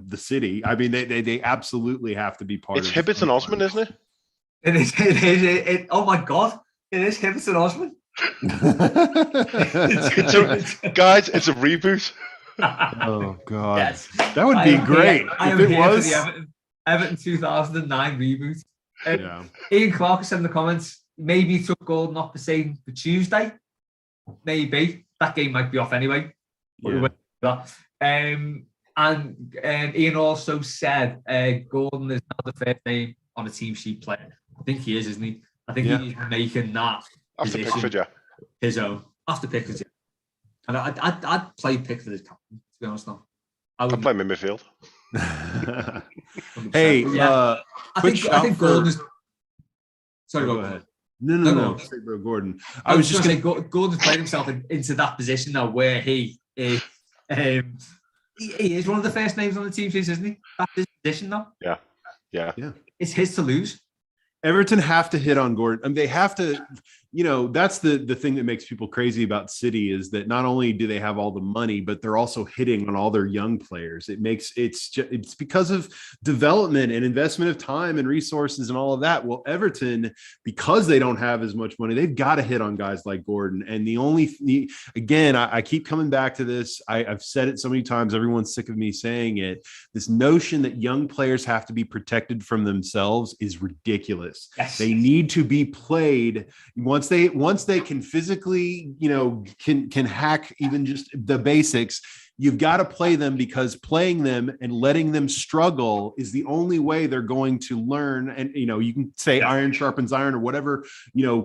the city. I mean, they absolutely have to be part. It's Hibbert and Osman, isn't it? It is. Oh my God! It is Hibbert and Osman. Guys, it's a reboot. Oh God, yes, that would be great if it was the Everton 2009 reboot. Ian Clark said in the comments, maybe he took Gordon off the same for Tuesday. Maybe that game might be off anyway. Yeah. And Ian also said Gordon is now the first name on a team sheet player. I think he is, isn't he? I think he's making that after Pickford, his own after Pickford. And I'd play Pickford as captain. To be honest, now I'd play him in midfield. Hey, I think Gordon is. Sorry, go ahead. No. Bro, Gordon. I was just going to say Gordon's played himself into that position now where he is. He is one of the first names on the team sheet, isn't he? That's his position now. Yeah. It's his to lose. Everton have to hit on Gordon. I mean, they have to, that's the thing that makes people crazy about City is that not only do they have all the money, but they're also hitting on all their young players. It's because of development and investment of time and resources and all of that. Well, Everton, because they don't have as much money, they've got to hit on guys like Gordon. And I keep coming back to this. I've said it so many times. Everyone's sick of me saying it. This notion that young players have to be protected from themselves is ridiculous. Yes. They need to be played once they can physically, can hack even just the basics. You've got to play them because playing them and letting them struggle is the only way they're going to learn. And, you can say iron sharpens iron or whatever,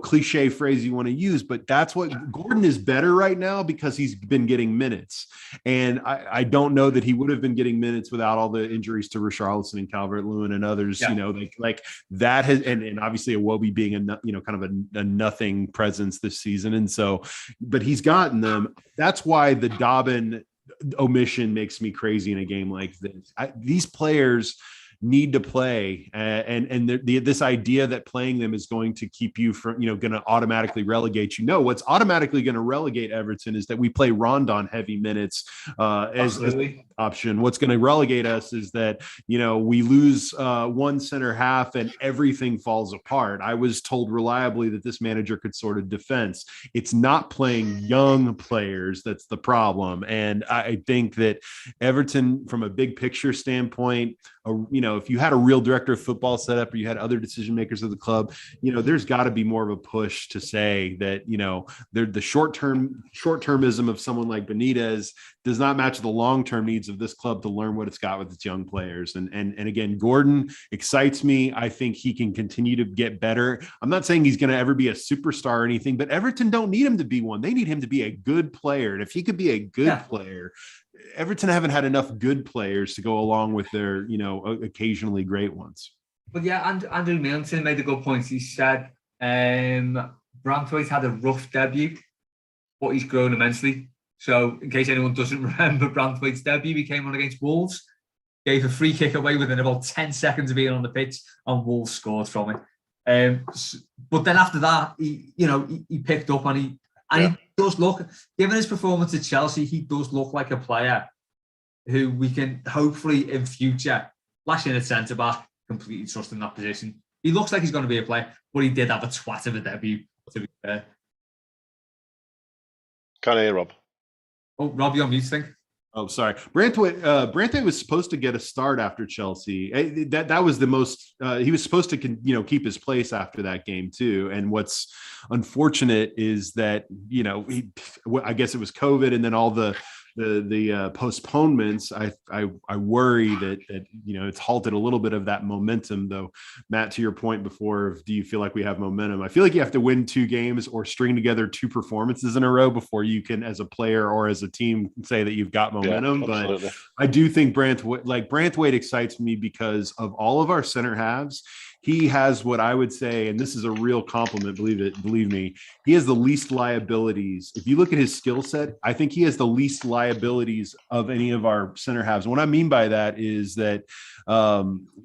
cliche phrase you want to use, but that's what Gordon is better right now because he's been getting minutes. And I don't know that he would have been getting minutes without all the injuries to Richarlison and Calvert-Lewin and others, like that has, and obviously Iwobi being kind of a nothing presence this season. And so, but he's gotten them. That's why the Dobbin omission makes me crazy in a game like this. These players need to play, and this idea that playing them is going to keep you from, going to automatically relegate you. No, what's automatically going to relegate Everton is that we play Rondon heavy minutes as an option. What's going to relegate us is that, we lose one center half and everything falls apart. I was told reliably that this manager could sort of defense. It's not playing young players that's the problem. And I think that Everton, from a big picture standpoint, if you had a real director of football set up or you had other decision makers of the club, there's got to be more of a push to say that, they're the short-termism of someone like Benitez does not match the long-term needs of this club to learn what it's got with its young players. And again, Gordon excites me. I think he can continue to get better. I'm not saying he's going to ever be a superstar or anything, but Everton don't need him to be one. They need him to be a good player. And if he could be a good player, Everton haven't had enough good players to go along with their, occasionally great ones. But and Andrew Milton made a good point. He said Branthwaite had a rough debut, but he's grown immensely. So in case anyone doesn't remember Branthwaite's debut, he came on against Wolves, gave a free kick away within about 10 seconds of being on the pitch, and Wolves scored from it. But then after that, he picked up and he does look, given his performance at Chelsea, he does look like a player who we can hopefully in future lash in at centre back, completely trust in that position. He looks like he's going to be a player, but he did have a twat of a debut, to be fair. Can't hear Rob. Oh, Rob, you're on mute, think. Oh, sorry. Branthwaite was supposed to get a start after Chelsea. That was the most. He was supposed to keep his place after that game too. And what's unfortunate is that I guess it was COVID, and then all the postponements. I worry that it's halted a little bit of that momentum. Though, Matt, to your point before, do you feel like we have momentum? I feel like you have to win 2 games or string together 2 performances in a row before you can, as a player or as a team, say that you've got momentum. Yeah, but I do think Branthwaite excites me because of all of our center halves. He has what I would say, and this is a real compliment, believe me, he has the least liabilities. If you look at his skill set, I think he has the least liabilities of any of our center halves. And what I mean by that is that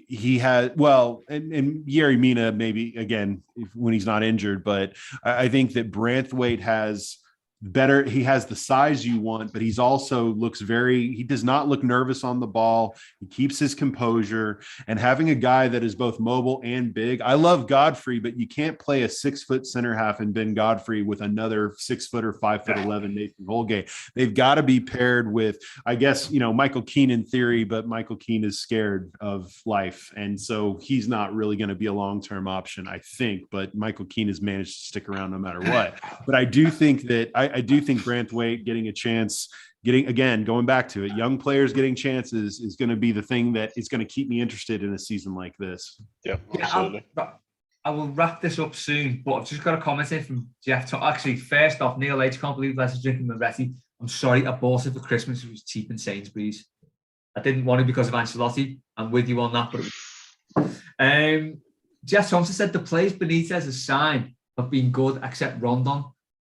he had, and Yerry Mina maybe, again, when he's not injured, but I think that Branthwaite has he has the size you want, but he's also he does not look nervous on the ball. He keeps his composure, and having a guy that is both mobile and big. I love Godfrey, but you can't play a 6-foot center half in Ben Godfrey with another 6-foot or 5'11" Nathan Holgate. They've got to be paired with, I guess, Michael Keane in theory, but Michael Keane is scared of life. And so he's not really going to be a long-term option, I think, but Michael Keane has managed to stick around no matter what. But I do think that I do think Branthwaite getting a chance, going back to it, young players getting chances is going to be the thing that is going to keep me interested in a season like this. Yeah, absolutely. I will wrap this up soon, but I've just got a comment in from Jeff. Actually, first off, Neil H. Can't believe Les is drinking Moretti. I'm sorry, I bought it for Christmas. It was cheap in Sainsbury's. I didn't want it because of Ancelotti. I'm with you on that. But Jeff Thompson said the players Benitez has signed have been good, except Rondon.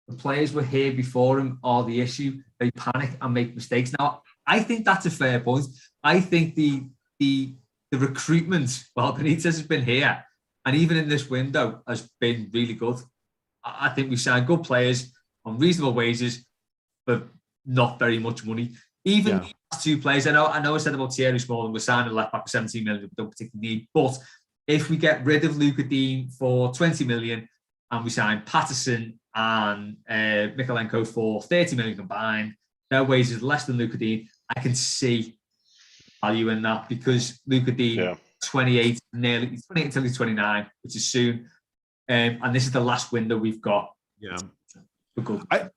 The players were here before him are the issue. They panic and make mistakes. Now, I think that's a fair point. I think the recruitment, Benitez has been here, and even in this window, has been really good. I think we signed good players on reasonable wages, but not very much money. Even the last 2 players, I know I said about Thierry Smalling, we're signing a left back for 17 million, we don't particularly need. But if we get rid of Luca Dean for 20 million and we sign Patterson and Mikalenko for 30 million combined, their wages less than Luca Dean, I can see value in that, because Luca Dean, 28, nearly 28 until he's 29, which is soon. And this is the last window we've got. Yeah. We're good. I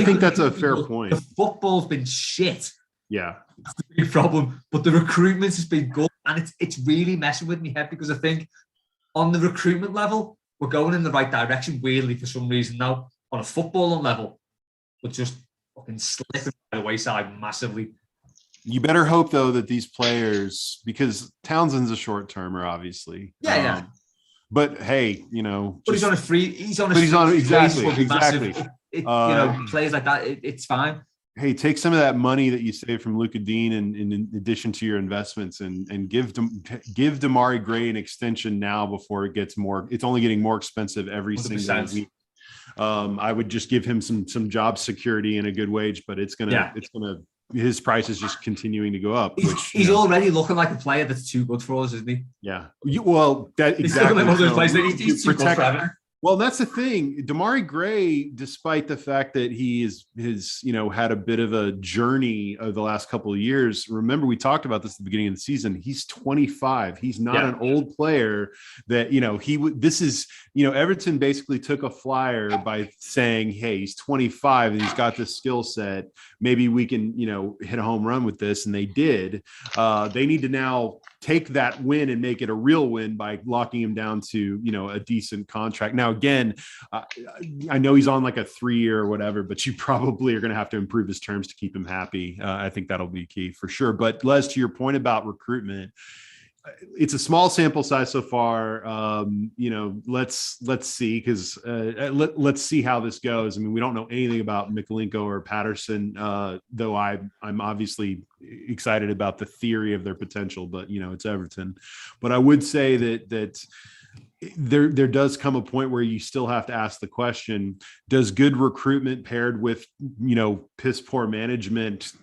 think that's a fair point. The football's been shit. Yeah. That's the big problem. But the recruitment has been good. And it's really messing with me head, because I think on the recruitment level, we're going in the right direction, weirdly, for some reason now. On a footballing level, we're just fucking slipping by the wayside massively. You better hope, though, that these players, because Townsend's a short-termer, obviously. Yeah. But hey, but he's on a free. Exactly. Players like that, it's fine. Hey, take some of that money that you save from Luca Dean in addition to your investments, and give Damari Gray an extension now before it gets more. It's only getting more expensive every 100%. Single week. I would just give him some job security and a good wage, but his price is just continuing to go up. He's already looking like a player that's too good for us, isn't he? Yeah. Exactly. He's too good for Everton. Well, that's the thing. Damari Gray, despite the fact that he has had a bit of a journey over the last couple of years. Remember, we talked about this at the beginning of the season. He's 25. He's not an old player that, Everton basically took a flyer by saying, hey, he's 25 and he's got this skill set. Maybe we can, hit a home run with this. And they did. They need to now take that win and make it a real win by locking him down to, a decent contract. Now, again, I know he's on like a 3-year or whatever, but you probably are going to have to improve his terms to keep him happy. I think that'll be key for sure. But Les, to your point about recruitment, it's a small sample size so far. Let's see, because let's see how this goes. I mean, we don't know anything about Mikalenko or Patterson, though I'm obviously excited about the theory of their potential, but it's Everton. But I would say that there does come a point where you still have to ask the question, does good recruitment paired with, piss poor management,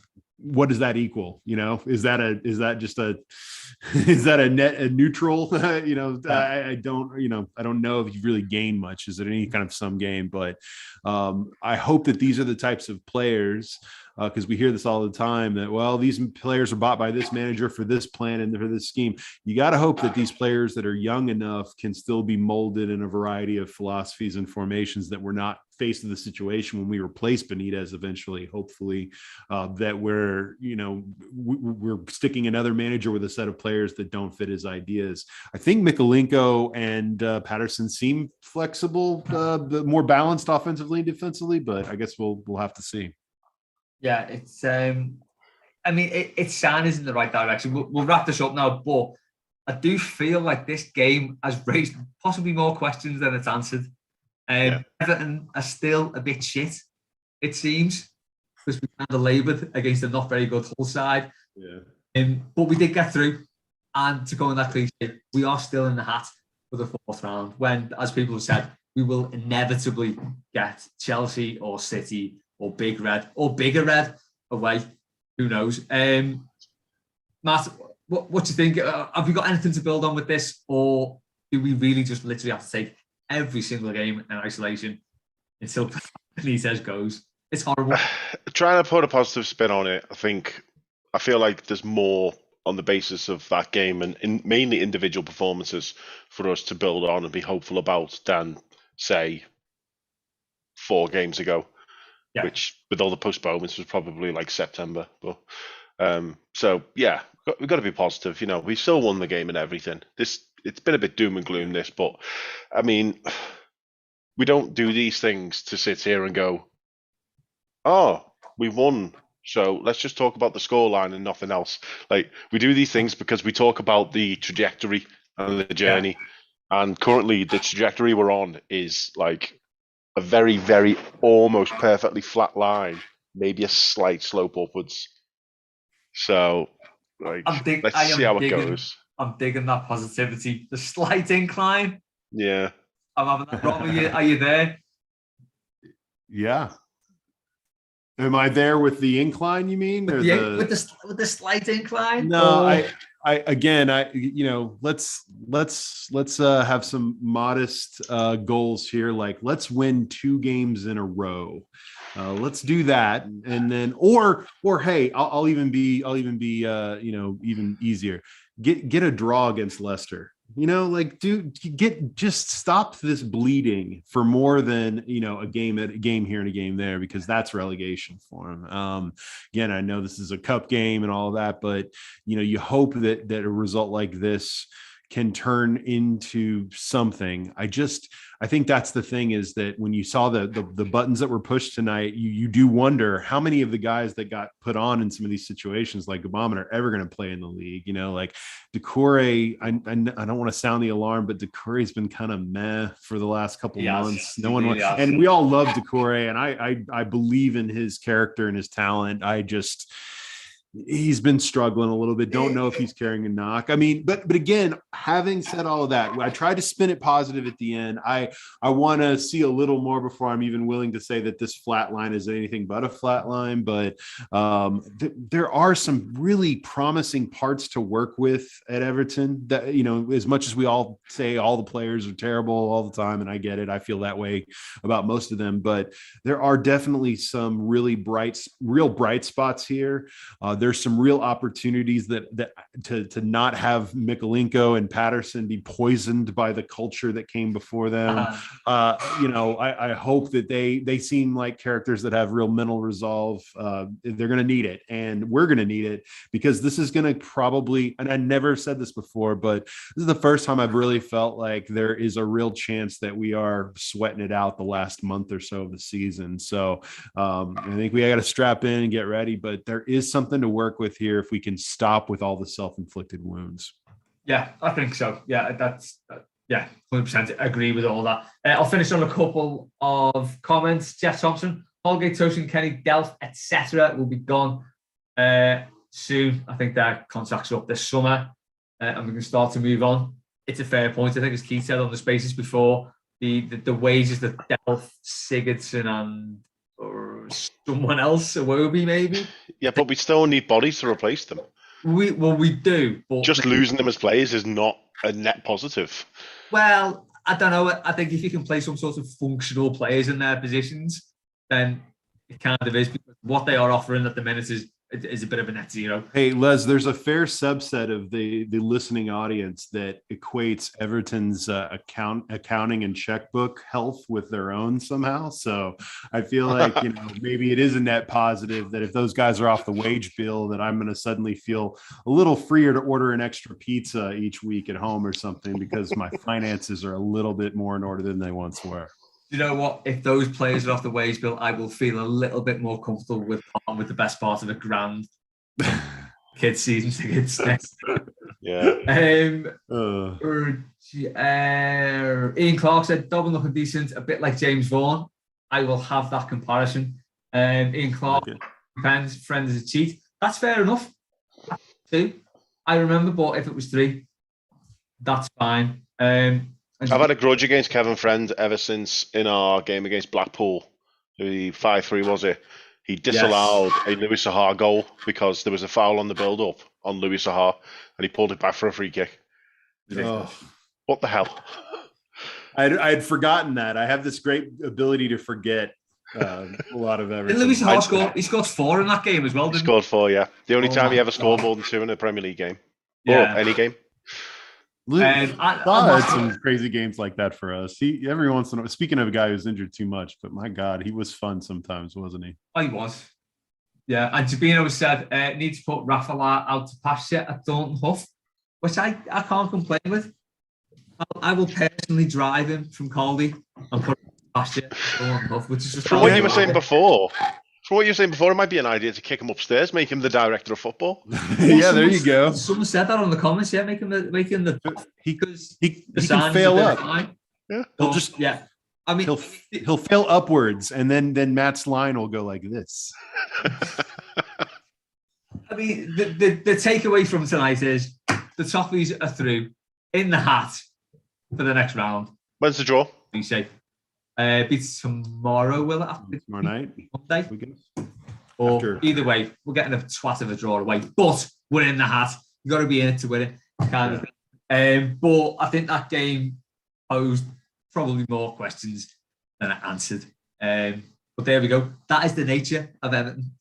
what does that equal? Is that a neutral? I don't know if you've really gained much. Is it any kind of sum game? But I hope that these are the types of players because we hear this all the time that, well, these players are bought by this manager for this plan and for this scheme. You got to hope that these players that are young enough can still be molded in a variety of philosophies and formations, that we're not faced with the situation when we replace Benitez eventually, hopefully, that we're sticking another manager with a set of players that don't fit his ideas. I think Mikalenko and Patterson seem flexible, more balanced offensively and defensively, but I guess we'll have to see. Yeah, it's it's signs in the right direction. We'll wrap this up now, but I do feel like this game has raised possibly more questions than it's answered. Everton are still a bit shit, it seems, because we kind of laboured against a not very good Hull side. But we did get through, and to go on that cliche, we are still in the hat for the fourth round, when, as people have said, we will inevitably get Chelsea or City or Big Red or Bigger Red away. Who knows? Matt, what do you think? Have we got anything to build on with this, or do we really just literally have to take every single game in isolation until Benitez goes? It's horrible. Trying to put a positive spin on it, I feel like there's more on the basis of that game and mainly individual performances for us to build on and be hopeful about than, say, 4 games ago, which with all the postponements was probably like September. But so yeah, we've got to be positive. We still won the game and everything. It's been a bit doom and gloom, this, but I mean, we don't do these things to sit here and go, oh, we won, so let's just talk about the scoreline and nothing else. Like, we do these things because we talk about the trajectory and the journey. And currently the trajectory we're on is like a very, very almost perfectly flat line, maybe a slight slope upwards. So, like, let's see how it goes. I'm digging that positivity. The slight incline. Yeah. I'm having that. Rob, are you there? Yeah. Am I there with the incline, you mean? With the slight incline? No, let's have some modest goals here. Like, let's win 2 games in a row. Let's do that, and then, or hey, I'll even be even easier. Get a draw against Leicester. Just stop this bleeding for more than a game here and a game there, because that's relegation for him. Again, I know this is a cup game and all of that, but you hope that a result like this can turn into something. I think that's the thing, is that when you saw the buttons that were pushed tonight, you do wonder how many of the guys that got put on in some of these situations, like Gabamon, are ever going to play in the league. Like Doucouré, I don't want to sound the alarm, but Doucouré's been kind of meh for the last couple months. No one wants, and we all love Doucouré, and I believe in his character and his talent. He's been struggling a little bit. Don't know if he's carrying a knock. I mean, but again, having said all of that, I tried to spin it positive at the end. I want to see a little more before I'm even willing to say that this flat line is anything but a flat line. But there are some really promising parts to work with at Everton. That, as much as we all say all the players are terrible all the time, and I get it, I feel that way about most of them. But there are definitely some real bright spots here. There's some real opportunities that to not have Mikalenko and Patterson be poisoned by the culture that came before them. I hope that they seem like characters that have real mental resolve. They're going to need it, and we're going to need it, because this is going to probably, and I never said this before, but this is the first time I've really felt like there is a real chance that we are sweating it out the last month or so of the season. So I think we got to strap in and get ready, but there is something to work with here if we can stop with all the self-inflicted wounds. Yeah, I think so. Yeah, 100% agree with all that. I'll finish on a couple of comments. Jeff Thompson, Holgate, Tosin, Kenny, Delph, etc. will be gone soon. I think their contracts are up this summer, and we can start to move on. It's a fair point. I think, as Keith said on the spaces before, the wages that Delph, Sigurdsson, and or someone else, Iwobi maybe. Yeah, but we still need bodies to replace them. We do, but just losing them as players is not a net positive. Well, I don't know. I think if you can play some sort of functional players in their positions, then It kind of is, because what they are offering at the minute is a bit of a net zero. Hey, Les, there's a fair subset of the listening audience that equates Everton's accounting and checkbook health with their own somehow. So I feel like, maybe it is a net positive that if those guys are off the wage bill, that I'm going to suddenly feel a little freer to order an extra pizza each week at home or something, because my finances are a little bit more in order than they once were. You know what? If those players are off the wage bill, I will feel a little bit more comfortable with the best part of $1,000 kids season tickets. Yeah. Ian Clark said, Dublin looking decent, a bit like James Vaughan. I will have that comparison. Ian Clark, friend is a cheat. That's fair enough. 2, I remember, but if it was 3, that's fine. I've had a grudge against Kevin Friend ever since in our game against Blackpool. The 5-3 was it? He disallowed a Louis Saha goal because there was a foul on the build-up on Louis Saha, and he pulled it back for a free kick. Oh. What the hell? I'd forgotten that. I have this great ability to forget a lot of everything. Louis Saha scored? He scored 4 in that game as well, didn't he? Scored 4, yeah. The only time he ever scored more than 2 in a Premier League game. Yeah. Or any game. I had some crazy games like that for us. He every once in a while. Speaking of a guy who's injured too much, but my God, he was fun sometimes, wasn't he? Oh, he was. Yeah, and Jabino said need to put Rafaela out to pasture at Thornton Huff, which I can't complain with. I will personally drive him from Caldy and put him to pasture at Thornton Huff, which is just from what you were saying before. From what you were saying before, it might be an idea to kick him upstairs, make him the director of football. Yeah, there you go. Someone said that on the comments. Yeah, make him the he can fail up. Yeah, I mean, he'll fail upwards, and then Matt's line will go like this. I mean, the takeaway from tonight is the Toffees are through in the hat for the next round. When's the draw? You say. Beats tomorrow, will it? Tomorrow night? Monday? Or either way, we're getting a twat of a draw away. But we're in the hat. You've got to be in it to win it. Kind of. But I think that game posed probably more questions than it answered. But there we go. That is the nature of Everton.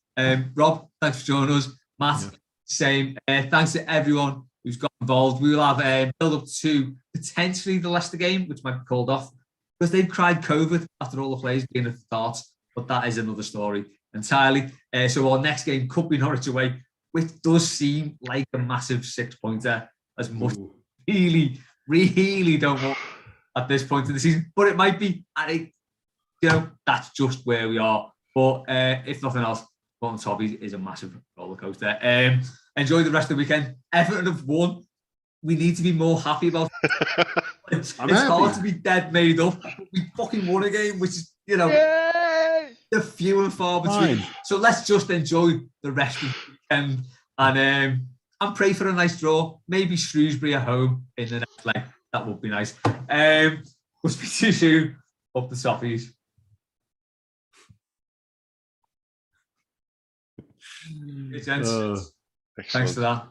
Rob, thanks for joining us. Matt, same. Thanks to everyone who's got involved. We will have build up to potentially the Leicester game, which might be called off, because they've cried COVID after all the players being at the start, but that is another story entirely. So our next game could be Norwich away, which does seem like a massive 6-pointer, as much really don't want at this point in the season, but it might be. And that's just where we are. But if nothing else, Bolton Toffees is a massive roller coaster. Enjoy the rest of the weekend. Everton have won. We need to be more happy about it. It's hard to be dead made up. We fucking won a game, which is, the few and far between. Fine. So let's just enjoy the rest of the weekend and pray for a nice draw. Maybe Shrewsbury at home in the next leg. That would be nice. We'll speak to you soon. Up the Toffees. Hey, gents. Thanks for that.